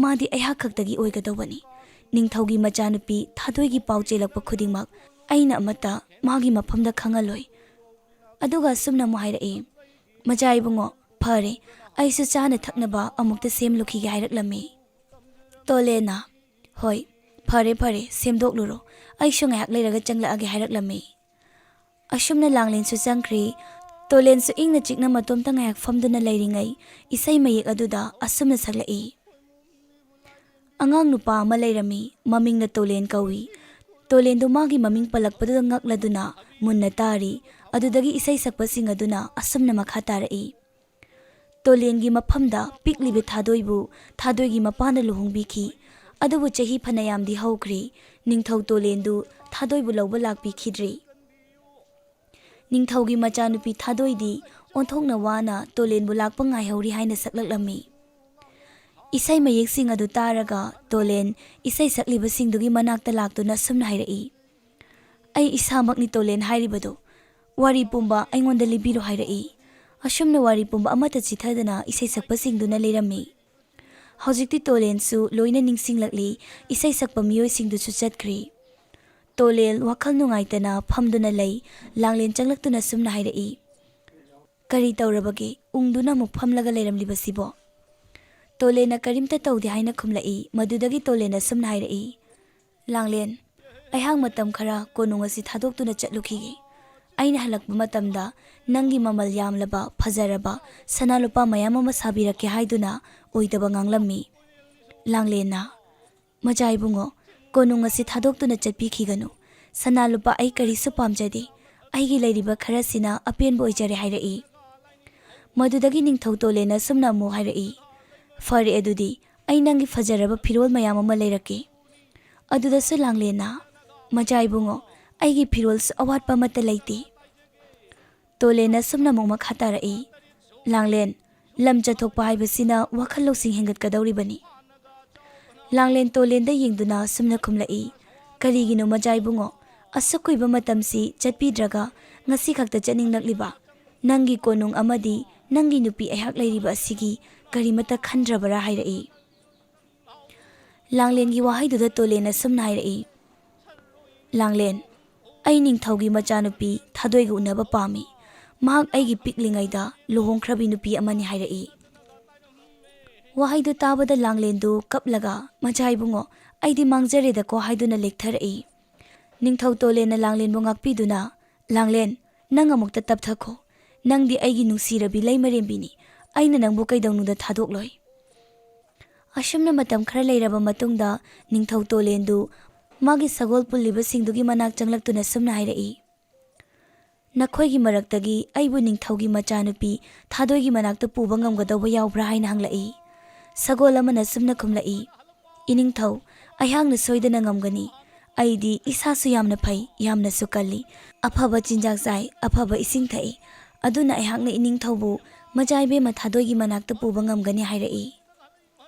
ꯃꯥꯗꯤ ꯑꯩꯍꯥꯛ ꯈꯛꯇꯒꯤ ꯑꯣꯏꯒꯗꯧꯕꯅꯤ꯫ ꯅꯤꯡꯊꯧꯒꯤ ꯃꯆꯥꯅꯨꯄꯤ ꯊꯥꯗꯣꯏꯒꯤ ꯄꯥꯎ ꯆꯦꯜꯂꯛꯄ ꯈꯨꯗꯤꯡꯃꯛ ꯑꯩꯅ ꯑꯃꯠꯇ ꯃꯥꯒꯤ ꯃꯐꯝꯗ ꯈꯪꯍꯜꯂꯣꯏ." ꯑꯗꯨꯒ ꯑꯁꯨꯝꯅ ꯑꯃꯨꯛ ꯍꯥꯏꯔꯛꯏ, "ꯃꯆꯥ ꯏꯕꯨꯡꯉꯣ, ꯐꯔꯦ, ꯑꯩꯁꯨ ꯆꯥꯅ ꯊꯛꯅꯕ ꯑꯃꯨꯛꯇ ꯁꯦꯝꯂꯨꯈꯤꯒꯦ" ꯍꯥꯏꯔꯛꯂꯝꯃꯤ꯫ ꯇꯣꯂꯦꯟꯅ, "ꯍꯣꯏ, ꯐꯔꯦ, ꯁꯦꯝꯗꯣꯛꯂꯨꯔꯣ, ꯑꯩꯁꯨ ꯉꯥꯏꯍꯥꯛ ꯂꯩꯔꯒ ꯆꯪꯂꯛꯑꯒꯦ" ꯍꯥꯏꯔꯛꯂꯝꯃꯤ꯫ ꯑꯁꯨꯝꯅ ꯂꯥꯡꯂꯦꯟꯁꯨ ꯆꯪꯈ꯭ꯔꯤ꯫ ꯇꯣꯂꯦꯟꯁꯨ ꯏꯪꯅ ꯆꯤꯛꯅ ꯃꯇꯣꯝꯇ ꯉꯥꯏꯍꯥꯛ ꯐꯝꯗꯨꯅ ꯂꯩꯔꯤꯉꯩ ꯏꯁꯩ ꯃꯌꯦꯛ ꯑꯗꯨꯗ ꯑꯁꯨꯝꯅ ꯁꯛꯂꯛꯏ, "ꯑꯉꯥꯡ ꯅꯨꯄꯥ ꯑꯃ ꯂꯩꯔꯝꯃꯤ, ꯃꯃꯤꯡꯅ ꯇꯣꯂꯦꯟ ꯀꯧꯏ꯫ ꯇꯣꯂꯦꯟꯗꯨ ꯃꯥꯒꯤ ꯃꯃꯤꯡ ꯄꯜꯂꯛꯄꯗꯨꯗ ꯉꯛꯂꯗꯨꯅ ꯃꯨꯟꯅ ꯇꯥꯔꯤ꯫ ꯑꯗꯨꯗꯒꯤ ꯏꯁꯩ ꯁꯛꯄꯁꯤꯡ ꯑꯗꯨꯅ ꯑꯁꯨꯝꯅ ꯃꯈꯥ ꯇꯥꯔꯛꯏ, ꯇꯣꯂꯦꯟꯒꯤ ꯃꯐꯝꯗ ꯄꯤꯛꯂꯤꯕ ꯊꯥꯗꯣꯏꯕꯨ ꯊꯥꯗꯣꯏꯒꯤ ꯃꯄꯥꯅ ꯂꯨꯍꯣꯡꯕꯤꯈꯤ꯫ ꯑꯗꯨꯕꯨ ꯆꯍꯤ ꯐꯅꯌꯥꯝꯗꯤ ꯍꯧꯈ꯭ꯔꯦ, ꯅꯤꯡꯊꯧ ꯇꯣꯂꯦꯟꯗꯨ ꯊꯥꯗꯣꯏꯕꯨ ꯂꯧꯕ ꯂꯥꯛꯄꯤꯈꯤꯗ꯭ꯔꯤ꯫ ꯅꯤꯡꯊꯧꯒꯤ ꯃꯆꯥꯅꯨꯄꯤ ꯊꯥꯗꯣꯏꯗꯤ ꯑꯣꯟꯊꯣꯛꯅ ꯋꯥꯅ ꯇꯣꯂꯦꯟꯕꯨ ꯂꯥꯛꯄ ꯉꯥꯏꯍꯧꯔꯤ" ꯍꯥꯏꯅ ꯁꯛꯂꯛꯂꯝꯃꯤ꯫ ꯏꯁꯩ ꯃꯌꯦꯛꯁꯤꯡ ꯑꯗꯨ ꯇꯥꯔꯒ ꯇꯣꯂꯦꯟ ꯏꯁꯩ ꯁꯛꯂꯤꯕꯁꯤꯡꯗꯨꯒꯤ ꯃꯅꯥꯛꯇ ꯂꯥꯛꯇꯨꯅ ꯑꯁꯨꯝꯅ ꯍꯥꯏꯔꯛꯏ, "ꯑꯩ ꯏꯁꯥꯃꯛꯅꯤ ꯇꯣꯂꯦꯟ ꯍꯥꯏꯔꯤꯕꯗꯣ, ꯋꯥꯔꯤ ꯄꯨꯝꯕ ꯑꯩꯉꯣꯟꯗ ꯂꯤꯕꯤꯔꯣ" ꯍꯥꯏꯔꯛꯏ꯫ ꯑꯁꯨꯝꯅ ꯋꯥꯔꯤ ꯄꯨꯝꯕ ꯑꯃꯠꯇ ꯆꯤꯊꯗꯅ ꯏꯁꯩ ꯁꯛꯄꯁꯤꯡꯗꯨꯅ ꯂꯤꯔꯝꯃꯤ꯫ ꯍꯧꯖꯤꯛꯇꯤ ꯇꯣꯂꯦꯟꯁꯨ ꯂꯣꯏꯅ ꯅꯤꯡꯁꯤꯡꯂꯛꯂꯤ, ꯏꯁꯩ ꯁꯛꯄ ꯃꯤꯑꯣꯏꯁꯤꯡꯗꯨꯁꯨ ꯆꯠꯈ꯭ꯔꯤ꯫ ꯇꯣꯂꯦꯟ ꯋꯥꯈꯜ ꯅꯨꯡꯉꯥꯏꯇꯅ ꯐꯝꯗꯨꯅ ꯂꯩ꯫ ꯂꯥꯡꯂꯦꯟ ꯆꯪꯂꯛꯇꯨꯅ ꯑꯁꯨꯝꯅ ꯍꯥꯏꯔꯛꯏ, "ꯀꯔꯤ ꯇꯧꯔꯕꯒꯦ ꯎꯪꯗꯨꯅ ꯑꯃꯨꯛ ꯐꯝꯂꯒ ꯂꯩꯔꯝꯂꯤꯕꯁꯤꯕꯣ?" ꯇꯣꯂꯦꯟꯅ ꯀꯔꯤꯝꯇ ꯇꯧꯗꯦ ꯍꯥꯏꯅ ꯈꯨꯝꯂꯛꯏ꯫ ꯃꯗꯨꯗꯒꯤ ꯇꯣꯂꯦꯟꯅ ꯑꯁꯨꯝꯅ ꯍꯥꯏꯔꯛꯏ, "ꯂꯥꯡꯂꯦꯟ, ꯑꯩꯍꯥꯛ ꯃꯇꯝ ꯈꯔ ꯀꯣꯅꯨꯡ ꯑꯁꯤ ꯊꯥꯗꯣꯛꯇꯨꯅ ꯆꯠꯂꯨꯈꯤꯒꯦ꯫ ꯑꯩꯅ ꯍꯜꯂꯛꯄ ꯃꯇꯝꯗ ꯅꯪꯒꯤ ꯃꯃꯜ ꯌꯥꯝꯂꯕ ꯐꯖꯔꯕ ꯁꯅꯥ ꯂꯨꯄꯥ ꯃꯌꯥꯝ ꯑꯃ ꯁꯥꯕꯤꯔꯛꯀꯦ ꯍꯥꯏꯗꯨꯅ ꯑꯣꯏꯗꯕ ꯉꯥꯡꯂꯝꯃꯤ꯫ ꯂꯥꯡꯂꯦꯟꯅ ꯃꯆꯥ ꯏꯕꯨꯡꯉꯣ, ꯀꯣꯅꯨꯡ ꯑꯁꯤ ꯊꯥꯗꯣꯛꯇꯨꯅ ꯆꯠꯄꯤꯈꯤꯒꯅꯨ꯫ ꯁꯅꯥ ꯂꯨꯄꯥ ꯑꯩ ꯀꯔꯤꯁꯨ ꯄꯥꯝꯖꯗꯦ꯫ ꯑꯩꯒꯤ ꯂꯩꯔꯤꯕ ꯈꯔꯁꯤꯅ ꯑꯄꯦꯟꯕ ꯑꯣꯏꯖꯔꯦ ꯍꯥꯏꯔꯛꯏ꯫ ꯃꯗꯨꯗꯒꯤ ꯅꯤꯡꯊꯧ ꯇꯣꯂꯦꯟꯅ ꯑꯁꯨꯝꯅ ꯑꯃꯨꯛ ꯍꯥꯏꯔꯛꯏ, ꯐꯔꯦ ꯑꯗꯨꯗꯤ ꯑꯩ ꯅꯪꯒꯤ ꯐꯖꯔꯕ ꯐꯤꯔꯣꯜ ꯃꯌꯥꯝ ꯑꯃ ꯂꯩꯔꯛꯀꯦ꯫ ꯑꯗꯨꯗꯁꯨ ꯂꯥꯡꯂꯦꯟꯅ ꯃꯆꯥ ꯏꯕꯨꯡꯉꯣ, ꯑꯩꯒꯤ ꯐꯤꯔꯣꯜꯁꯨ ꯑꯋꯥꯠꯄ ꯑꯃꯠꯇ ꯂꯩꯇꯦ꯫ ꯇꯣꯂꯦꯟꯅ ꯑꯁꯨꯝꯅ ꯑꯃꯨꯛ ꯃꯈꯥ ꯇꯥꯔꯛꯏ, ꯂꯥꯡꯂꯦꯟ, ꯂꯝ ꯆꯠꯊꯣꯛꯄ ꯍꯥꯏꯕꯁꯤꯅ ꯋꯥꯈꯜ ꯂꯧꯁꯤꯡ ꯍꯦꯟꯒꯠꯀꯗꯧꯔꯤꯕꯅꯤ꯫ ꯂꯥꯡꯂꯦꯟ ꯇꯣꯂꯦꯟꯗ ꯌꯦꯡꯗꯨꯅ ꯑꯁꯨꯝꯅ ꯈꯨꯝꯂꯛꯏ, ꯀꯔꯤꯒꯤꯅꯣ ꯃꯆꯥ ꯏꯕꯨꯡꯉꯣ, ꯑꯁꯨꯛ ꯀꯨꯏꯕ ꯃꯇꯝꯁꯤ ꯆꯠꯄꯤꯗ꯭ꯔꯒ ꯉꯁꯤ ꯈꯛꯇ ꯆꯠꯅꯤꯡꯂꯛꯂꯤꯕ? ꯅꯪꯒꯤ ꯀꯣꯅꯨꯡ ꯑꯃꯗꯤ ꯅꯪꯒꯤ ꯅꯨꯄꯤ ꯑꯩꯍꯥꯛ ꯂꯩꯔꯤꯕ ꯑꯁꯤꯒꯤ ꯀꯔꯤꯃꯠꯇ ꯈꯟꯗ꯭ꯔꯕꯔꯥ ꯍꯥꯏꯔꯛꯏ꯫ ꯂꯥꯡꯂꯦꯟꯒꯤ ꯋꯥꯍꯩꯗꯨꯗ ꯇꯣꯂꯦꯟꯅ ꯑꯁꯨꯝꯅ ꯍꯥꯏꯔꯛꯏ, ꯂꯥꯡꯂꯦꯟ, ꯑꯩ ꯅꯤꯡꯊꯧꯒꯤ ꯃꯆꯥꯅꯨꯄꯤ ꯊꯥꯗꯣꯏꯒ ꯎꯅꯕ ꯄꯥꯝꯃꯤ꯫ ꯃꯍꯥꯛ ꯑꯩꯒꯤ ꯄꯤꯛꯂꯤꯉꯩꯗ ꯂꯨꯍꯣꯡꯈ꯭ꯔꯕꯤ ꯅꯨꯄꯤ ꯑꯃꯅꯤ ꯍꯥꯏꯔꯛꯏ꯫ ꯋꯥꯍꯩꯗꯨ ꯇꯥꯕꯗ ꯂꯥꯡꯂꯦꯟꯗꯨ ꯀꯞꯂꯒ ꯃꯆꯥ ꯏꯕꯨꯡꯉꯣ, ꯑꯩꯗꯤ ꯃꯥꯡꯖꯔꯦꯗꯀꯣ ꯍꯥꯏꯗꯨꯅ ꯂꯦꯛꯊꯔꯛꯏ꯫ ꯅꯤꯡꯊꯧ ꯇꯣꯂꯦꯟꯅ ꯂꯥꯡꯂꯦꯟꯕꯨ ꯉꯥꯛꯄꯤꯗꯨꯅ, ꯂꯥꯡꯂꯦꯟ, ꯅꯪ ꯑꯃꯨꯛꯇ ꯇꯞꯊꯈꯣ꯫ ꯅꯪꯗꯤ ꯑꯩꯒꯤ ꯅꯨꯡꯁꯤꯔꯕꯤ ꯂꯩꯃꯔꯦꯝꯕꯤꯅꯤ꯫ ꯑꯩꯅ ꯅꯪꯕꯨ ꯀꯩꯗꯧꯅꯨꯡꯗ ꯊꯥꯗꯣꯛꯂꯣꯏ꯫ ꯑꯁꯨꯝꯅ ꯃꯇꯝ ꯈꯔ ꯂꯩꯔꯕ ꯃꯇꯨꯡꯗ ꯅꯤꯡꯊꯧ ꯇꯣꯂꯦꯟꯗꯨ ꯃꯥꯒꯤ ꯁꯒꯣꯜ ꯄꯨꯜꯂꯤꯕꯁꯤꯡꯗꯨꯒꯤ ꯃꯅꯥꯛ ꯆꯪꯂꯛꯇꯨꯅ ꯁꯨꯝꯅ ꯍꯥꯏꯔꯛꯏ, ꯅꯈꯣꯏꯒꯤ ꯃꯔꯛꯇꯒꯤ ꯑꯩꯕꯨ ꯅꯤꯡꯊꯧꯒꯤ ꯃꯆꯥꯅꯨꯄꯤ ꯊꯥꯗꯣꯏꯒꯤ ꯃꯅꯥꯛꯇ ꯄꯨꯕ ꯉꯝꯒꯗꯧꯕ ꯌꯥꯎꯕ꯭ꯔꯥ ꯍꯥꯏꯅ ꯍꯪꯂꯛꯏ꯫ ꯁꯒꯣꯜ ꯑꯃꯅ ꯁꯨꯝꯅ ꯈꯨꯝꯂꯛꯏ, ꯏꯅꯤꯡꯊꯧ, ꯑꯩꯍꯥꯛꯅ ꯁꯣꯏꯗꯅ ꯉꯝꯒꯅꯤ꯫ ꯑꯩꯗꯤ ꯏꯁꯥꯁꯨ ꯌꯥꯝꯅ ꯐꯩ, ꯌꯥꯝꯅꯁꯨ ꯀꯜꯂꯤ, ꯑꯐꯕ ꯆꯤꯟꯖꯥꯛ ꯆꯥꯏ, ꯑꯐꯕ ꯏꯁꯤꯡ ꯊꯛꯏ꯫ ꯑꯗꯨꯅ ꯑꯩꯍꯥꯛꯅ ꯏꯅꯤꯡꯊꯧꯕꯨ ꯃꯆꯥ ꯏꯕꯦꯝꯃ ꯊꯥꯗꯣꯏꯒꯤ ꯃꯅꯥꯛꯇ ꯄꯨꯕ ꯉꯝꯒꯅꯤ ꯍꯥꯏꯔꯛꯏ꯫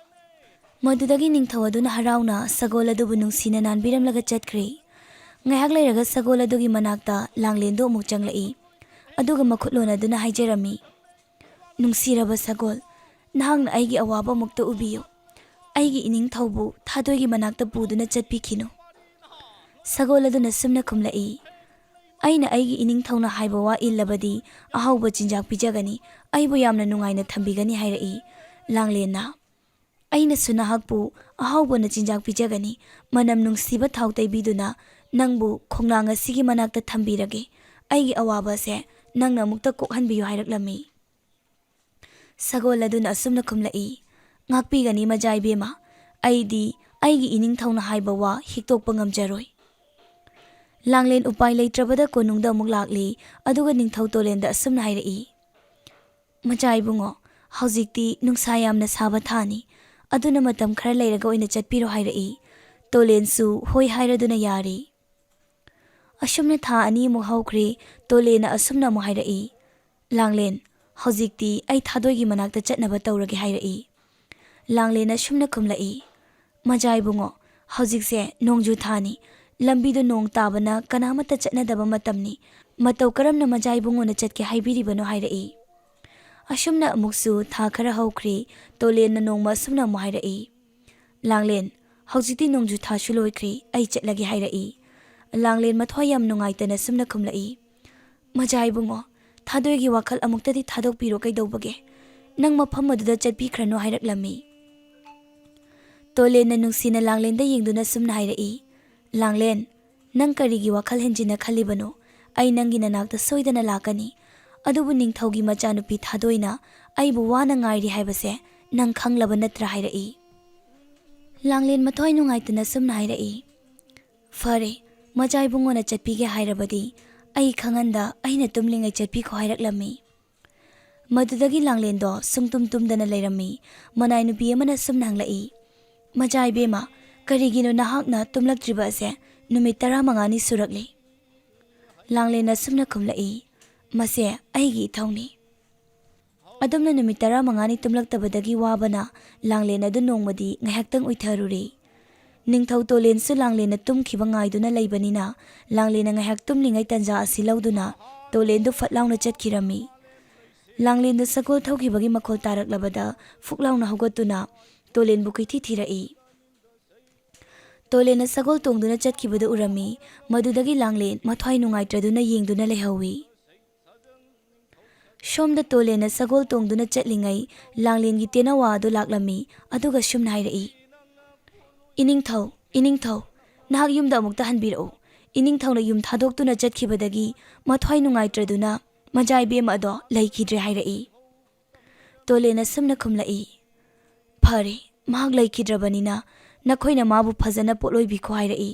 ꯃꯗꯨꯗꯒꯤ ꯅꯤꯡꯊꯧ ꯑꯗꯨꯅ ꯍꯔꯥꯎꯅ ꯁꯒꯣꯜ ꯑꯗꯨꯕꯨ ꯅꯨꯡꯁꯤꯅ ꯅꯥꯟꯕꯤꯔꯝꯂꯒ ꯆꯠꯈ꯭ꯔꯦ꯫ ꯉꯥꯏꯍꯥꯛ ꯂꯩꯔꯒ ꯁꯒꯣꯜ ꯑꯗꯨꯒꯤ ꯃꯅꯥꯛꯇ ꯂꯥꯡꯂꯦꯟꯗꯨ ꯑꯃꯨꯛ ꯆꯪꯂꯛꯏ꯫ ꯑꯗꯨꯒ ꯃꯈꯨꯠꯂꯣꯟ ꯑꯗꯨꯅ ꯍꯥꯏꯖꯔꯝꯃꯤ, ꯅꯨꯡꯁꯤꯔꯕ ꯁꯒꯣꯜ, ꯅꯍꯥꯛꯅ ꯑꯩꯒꯤ ꯑꯋꯥꯕ ꯑꯃꯨꯛꯇ ꯎꯕꯤꯌꯨ꯫ ꯑꯩꯒꯤ ꯏꯅꯤꯡꯊꯧꯕꯨ ꯊꯥꯗꯣꯏꯒꯤ ꯃꯅꯥꯛꯇ ꯄꯨꯗꯨꯅ ꯆꯠꯄꯤꯈꯤꯅꯨ꯫ ꯁꯒꯣꯜ ꯑꯗꯨꯅ ꯁꯨꯝꯅ ꯈꯨꯝꯂꯛꯏ, ꯑꯩꯅ ꯑꯩꯒꯤ ꯏꯅꯤꯡꯊꯧꯅ ꯍꯥꯏꯕ ꯋꯥ ꯏꯜꯂꯕꯗꯤ ꯑꯍꯥꯎꯕ ꯆꯤꯟꯖꯥꯛ ꯄꯤꯖꯒꯅꯤ, ꯑꯩꯕꯨ ꯌꯥꯝꯅ ꯅꯨꯡꯉꯥꯏꯅ ꯊꯝꯕꯤꯒꯅꯤ ꯍꯥꯏꯔꯛꯏ꯫ ꯂꯥꯡꯂꯦꯟꯅ ꯑꯩꯅꯁꯨ ꯅꯍꯥꯛꯄꯨ ꯑꯍꯥꯎꯕꯅ ꯆꯤꯟꯖꯥꯛ ꯄꯤꯖꯒꯅꯤ, ꯃꯅꯝ ꯅꯨꯡꯁꯤꯕ ꯊꯥꯎ ꯇꯩꯕꯤꯗꯨꯅ ꯅꯪꯕꯨ ꯈꯣꯡꯅꯥꯡ ꯑꯁꯤꯒꯤ ꯃꯅꯥꯛꯇ ꯊꯝꯕꯤꯔꯒꯦ꯫ ꯑꯩꯒꯤ ꯑꯋꯥꯕ ꯑꯁꯦ ꯅꯪꯅ ꯑꯃꯨꯛꯇ ꯀꯣꯛꯍꯟꯕꯤꯌꯨ ꯍꯥꯏꯔꯛꯂꯝꯃꯤ꯫ ꯁꯒꯣꯜ ꯑꯗꯨꯅ ꯑꯁꯨꯝꯅ ꯈꯨꯝꯂꯛꯏ, ꯉꯥꯛꯄꯤꯒꯅꯤ ꯃꯆꯥ ꯏꯕꯦꯝꯃ, ꯑꯩꯗꯤ ꯑꯩꯒꯤ ꯏꯅꯤꯡꯊꯧꯅ ꯍꯥꯏꯕ ꯋꯥ ꯍꯤꯛꯇꯣꯛꯄ ꯉꯝꯖꯔꯣꯏ꯫ ꯂꯥꯡꯂꯦꯟ ꯎꯄꯥꯏ ꯂꯩꯇ꯭ꯔꯕꯗ ꯀꯣꯅꯨꯡꯗ ꯑꯃꯨꯛ ꯂꯥꯛꯂꯤ꯫ ꯑꯗꯨꯒ ꯅꯤꯡꯊꯧ ꯇꯣꯂꯦꯟꯗ ꯑꯁꯨꯝꯅ ꯍꯥꯏꯔꯛꯏ, ꯃꯆꯥ ꯏꯕꯨꯡꯉꯣ, ꯍꯧꯖꯤꯛꯇꯤ ꯅꯨꯡꯁꯥ ꯌꯥꯝꯅ ꯁꯥꯕ ꯊꯥꯅꯤ, ꯑꯗꯨꯅ ꯃꯇꯝ ꯈꯔ ꯂꯩꯔꯒ ꯑꯣꯏꯅ ꯆꯠꯄꯤꯔꯣ ꯍꯥꯏꯔꯛꯏ꯫ ꯇꯣꯂꯦꯟꯁꯨ ꯍꯣꯏ ꯍꯥꯏꯔꯗꯨꯅ ꯌꯥꯔꯦ꯫ ꯑꯁꯨꯝꯅ ꯊꯥ ꯑꯅꯤꯃꯨꯛ ꯍꯧꯈ꯭ꯔꯦ꯫ ꯇꯣꯂꯦꯟꯅ ꯑꯁꯨꯝꯅ ꯑꯃꯨꯛ ꯍꯥꯏꯔꯛꯏ, ꯂꯥꯡꯂꯦꯟ, ꯍꯧꯖꯤꯛꯇꯤ ꯑꯩ ꯊꯥꯗꯣꯏꯒꯤ ꯃꯅꯥꯛꯇ ꯆꯠꯅꯕ ꯇꯧꯔꯒꯦ ꯍꯥꯏꯔꯛꯏ꯫ ꯂꯥꯡꯂꯦꯟꯅ ꯑꯁꯨꯝꯅ ꯈꯨꯝꯂꯛꯏ, ꯃꯆꯥ ꯏꯕꯨꯡꯉꯣ, ꯍꯧꯖꯤꯛꯁꯦ ꯅꯣꯡꯖꯨ ꯊꯥꯅꯤ, ꯂꯝꯕꯤꯗ ꯅꯣꯡ ꯇꯥꯕꯅ ꯀꯅꯥꯃꯠꯇ ꯆꯠꯅꯗꯕ ꯃꯇꯝꯅꯤ, ꯃꯇꯧ ꯀꯔꯝꯅ ꯃꯆꯥ ꯏꯕꯨꯡꯉꯣꯅ ꯆꯠꯀꯦ ꯍꯥꯏꯕꯤꯔꯤꯕꯅꯣ ꯍꯥꯏꯔꯛꯏ꯫ ꯑꯁꯨꯝꯅ ꯑꯃꯨꯛꯁꯨ ꯊꯥ ꯈꯔ ꯍꯧꯈ꯭ꯔꯦ꯫ ꯇꯣꯂꯦꯟꯅ ꯅꯣꯡꯃ ꯑꯁꯨꯝꯅ ꯑꯃꯨꯛ ꯍꯥꯏꯔꯛꯏ, ꯂꯥꯡꯂꯦꯟ, ꯍꯧꯖꯤꯛꯇꯤ ꯅꯣꯡꯖꯨ ꯊꯥꯁꯨ ꯂꯣꯏꯈ꯭ꯔꯦ, ꯑꯩ ꯆꯠꯂꯒꯦ ꯍꯥꯏꯔꯛꯏ꯫ ꯂꯥꯡꯂꯦꯟ ꯃꯊ꯭ꯋꯥꯏ ꯌꯥꯝ ꯅꯨꯡꯉꯥꯏꯇꯅ ꯁꯨꯝꯅ ꯈꯨꯝꯂꯛꯏ, ꯃꯆꯥ ꯏꯕꯨꯡꯉꯣ, ꯊꯥꯗꯣꯏꯒꯤ ꯋꯥꯈꯜ ꯑꯃꯨꯛꯇꯗꯤ ꯊꯥꯗꯣꯛꯄꯤꯔꯣ ꯀꯩꯗꯧꯕꯒꯦ, ꯅꯪ ꯃꯐꯝ ꯑꯗꯨꯗ ꯆꯠꯄꯤꯈ꯭ꯔꯅꯣ ꯍꯥꯏꯔꯛꯂꯝꯃꯤ꯫ ꯇꯣꯂꯦꯟꯅ ꯅꯨꯡꯁꯤꯅ ꯂꯥꯡꯂꯦꯟꯗ ꯌꯦꯡꯗꯨꯅ ꯁꯨꯝꯅ ꯍꯥꯏꯔꯛꯏ, ꯂꯥꯡꯂꯦꯟ, ꯅꯪ ꯀꯔꯤꯒꯤ ꯋꯥꯈꯜ ꯍꯦꯟꯖꯤꯟꯅ ꯈꯜꯂꯤꯕꯅꯣ? ꯑꯩ ꯅꯪꯒꯤ ꯅꯅꯥꯛꯇ ꯁꯣꯏꯗꯅ ꯂꯥꯛꯀꯅꯤ꯫ ꯑꯗꯨꯕꯨ ꯅꯤꯡꯊꯧꯒꯤ ꯃꯆꯥꯅꯨꯄꯤ ꯊꯥꯗꯣꯏꯅ ꯑꯩꯕꯨ ꯋꯥꯅ ꯉꯥꯏꯔꯤ ꯍꯥꯏꯕꯁꯦ ꯅꯪ ꯈꯪꯂꯕ ꯅꯠꯇ꯭ꯔꯥ ꯍꯥꯏꯔꯛꯏ꯫ ꯂꯥꯡꯂꯦꯟ ꯃꯊ꯭ꯋꯥꯏ ꯅꯨꯡꯉꯥꯏꯇꯅ ꯁꯨꯝꯅ ꯍꯥꯏꯔꯛꯏ, ꯐꯔꯦ, ꯃꯆꯥ ꯏꯕꯨꯡꯉꯣꯅ ꯆꯠꯄꯤꯒꯦ ꯍꯥꯏꯔꯕꯗꯤ ꯑꯩ ꯈꯪꯍꯟꯗ ꯑꯩꯅ ꯇꯨꯝꯂꯤꯉꯩ ꯆꯠꯄꯤꯈꯣ ꯍꯥꯏꯔꯛꯂꯝꯃꯤ꯫ ꯃꯗꯨꯗꯒꯤ ꯂꯥꯡꯂꯦꯟꯗꯣ ꯁꯨꯡꯇꯨꯝ ꯇꯨꯝꯗꯅ ꯂꯩꯔꯝꯃꯤ꯫ ꯃꯅꯥꯏ ꯅꯨꯄꯤ ꯑꯃꯅ ꯁꯨꯝꯅ ꯍꯪꯂꯛꯏ, ꯃꯆꯥ ꯏꯕꯦꯝꯃ, ꯀꯔꯤꯒꯤꯅꯣ ꯅꯍꯥꯛꯅ ꯇꯨꯝꯂꯛꯇ꯭ꯔꯤꯕ ꯑꯁꯦ? ꯅꯨꯃꯤꯠ 15ꯅꯤ ꯁꯨꯔꯛꯂꯤ꯫ ꯂꯥꯡꯂꯦꯟꯅ ꯁꯨꯝꯅ ꯈꯨꯝꯂꯛꯏ, ꯃꯁꯦ ꯑꯩꯒꯤ ꯏꯊꯧꯅꯤ꯫ ꯑꯗꯨꯝꯅ ꯅꯨꯃꯤꯠ 15ꯅꯤ ꯇꯨꯝꯂꯛꯇꯕꯗꯒꯤ ꯋꯥꯕꯅ ꯂꯥꯡꯂꯦꯟ ꯑꯗꯨ ꯅꯣꯡꯃꯗꯤ ꯉꯥꯏꯍꯥꯛꯇꯪ ꯎꯏꯊꯔꯨꯔꯦ꯫ ꯅꯤꯡꯊꯧ ꯇꯣꯂꯦꯟꯁꯨ ꯂꯥꯡꯂꯦꯟꯅ ꯇꯨꯝꯈꯤꯕ ꯉꯥꯏꯗꯨꯅ ꯂꯩꯕꯅꯤꯅ ꯂꯥꯡꯂꯦꯟꯅ ꯉꯥꯏꯍꯥꯛ ꯇꯨꯝꯂꯤꯉꯩ ꯇꯟꯖꯥ ꯑꯁꯤ ꯂꯧꯗꯨꯅ ꯇꯣꯂꯦꯟꯗꯨ ꯐꯠ ꯂꯥꯎꯅ ꯆꯠꯈꯤꯔꯝꯃꯤ꯫ ꯂꯥꯡꯂꯦꯟꯗꯨ ꯁꯒꯣꯜ ꯊꯧꯈꯤꯕꯒꯤ ꯃꯈꯣꯜ ꯇꯥꯔꯛꯂꯕꯗ ꯐꯨꯛ ꯂꯥꯎꯅ ꯍꯧꯒꯠꯇꯨꯅ ꯇꯣꯂꯦꯟꯕꯨ ꯀꯣꯏꯊꯤ ꯊꯤꯔꯛꯏ꯫ ꯇꯣꯂꯦꯟꯅ ꯁꯒꯣꯜ ꯇꯣꯡꯗꯨꯅ ꯆꯠꯈꯤꯕꯗꯨ ꯎꯔꯝꯃꯤ꯫ ꯃꯗꯨꯗꯒꯤ ꯂꯥꯡꯂꯦꯟ ꯃꯊ꯭ꯋꯥꯏ ꯅꯨꯡꯉꯥꯏꯇ꯭ꯔꯗꯨꯅ ꯌꯦꯡꯗꯨꯅ ꯂꯩꯍꯧꯏ꯫ ꯁꯣꯝꯗ ꯇꯣꯂꯦꯟꯅ ꯁꯒꯣꯜ ꯇꯣꯡꯗꯨꯅ ꯆꯠꯂꯤꯉꯩ ꯂꯥꯡꯂꯦꯟꯒꯤ ꯇꯦꯅꯋꯥ ꯑꯗꯨ ꯂꯥꯛꯂꯝꯃꯤ꯫ ꯑꯗꯨꯒ ꯁꯨꯝꯅ ꯍꯥꯏꯔꯛꯏ, ꯏꯅꯤꯡꯊꯧ, ꯏꯅꯤꯡꯊꯧ, ꯅꯍꯥꯛ ꯌꯨꯝꯗ ꯑꯃꯨꯛꯇ ꯍꯟꯕꯤꯔꯛꯎ꯫ ꯏꯅꯤꯡꯊꯧꯅ ꯌꯨꯝ ꯊꯥꯗꯣꯛꯇꯨꯅ ꯆꯠꯈꯤꯕꯗꯒꯤ ꯃꯊ꯭ꯋꯥꯏ ꯅꯨꯡꯉꯥꯏꯇ꯭ꯔꯗꯨꯅ ꯃꯖꯥꯏꯕꯦꯝ ꯑꯗꯣ ꯂꯩꯈꯤꯗ꯭ꯔꯦ ꯍꯥꯏꯔꯛꯏ꯫ ꯇꯣꯂꯦꯟ ꯑꯁꯨꯝꯅ ꯈꯨꯝꯂꯛꯏ, ꯐꯔꯦ, ꯃꯍꯥꯛ ꯂꯩꯈꯤꯗ꯭ꯔꯕꯅꯤꯅ ꯅꯈꯣꯏꯅ ꯃꯥꯕꯨ ꯐꯖꯅ ꯄꯣꯠꯂꯣꯏꯕꯤꯈꯣ ꯍꯥꯏꯔꯛꯏ꯫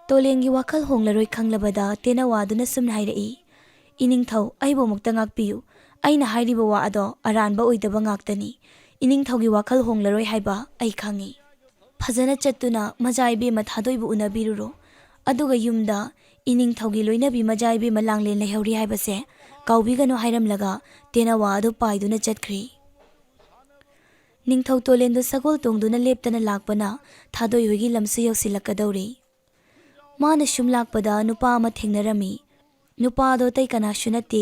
ꯇꯣꯂꯦꯟꯒꯤ ꯋꯥꯈꯜ ꯍꯣꯡꯂꯔꯣꯏ ꯈꯪꯂꯕꯗ ꯇꯦꯅꯋꯥꯗꯨꯅ ꯁꯨꯝꯅ ꯍꯥꯏꯔꯛꯏ, ꯏꯅꯤꯡꯊꯧ, ꯑꯩꯕꯨ ꯑꯃꯨꯛꯇ ꯉꯥꯛꯄꯤꯌꯨ꯫ ꯑꯩꯅ ꯍꯥꯏꯔꯤꯕ ꯋꯥ ꯑꯗꯣ ꯑꯔꯥꯟꯕ ꯑꯣꯏꯗꯕ ꯉꯥꯛꯇꯅꯤ꯫ ꯏꯅꯤꯡꯊꯧꯒꯤ ꯋꯥꯈꯜ ꯍꯣꯡꯂꯔꯣꯏ ꯍꯥꯏꯕ ꯑꯩ ꯈꯪꯏ꯫ ꯐꯖꯅ ꯆꯠꯇꯨꯅ ꯃꯖꯥꯏꯕꯦꯝꯃ ꯊꯥꯗꯣꯏꯕꯨ ꯎꯅꯕꯤꯔꯨꯔꯣ, ꯑꯗꯨꯒ ꯌꯨꯝꯗ ꯏꯅꯤꯡꯊꯧꯒꯤ ꯂꯣꯏꯅꯕꯤ ꯃꯖꯥꯏꯕꯦꯝꯃ ꯂꯥꯡꯂꯦꯟ ꯂꯩꯍꯧꯔꯤ ꯍꯥꯏꯕꯁꯦ ꯀꯥꯎꯕꯤꯒꯅꯨ ꯍꯥꯏꯔꯝꯂꯒ ꯇꯦꯅꯋꯥ ꯑꯗꯨ ꯄꯥꯏꯗꯨꯅ ꯆꯠꯈ꯭ꯔꯤ꯫ ꯅꯤꯡꯊꯧ ꯇꯣꯂꯦꯟꯗꯨ ꯁꯒꯣꯜ ꯇꯣꯡꯗꯨꯅ ꯂꯦꯞꯇꯅ ꯂꯥꯛꯄꯅ ꯊꯥꯗꯣꯏ ꯍꯣꯏꯒꯤ ꯂꯝꯁꯨ ꯌꯧꯁꯤꯜꯂꯛꯀꯗꯧꯔꯤ꯫ ꯃꯥꯅ ꯁꯨꯝ ꯂꯥꯛꯄꯗ ꯅꯨꯄꯥ ꯑꯃ ꯊꯦꯡꯅꯔꯝꯃꯤ꯫ ꯅꯨꯄꯥ ꯑꯗꯣ ꯑꯇꯩ ꯀꯅꯥꯁꯨ ꯅꯠꯇꯦ,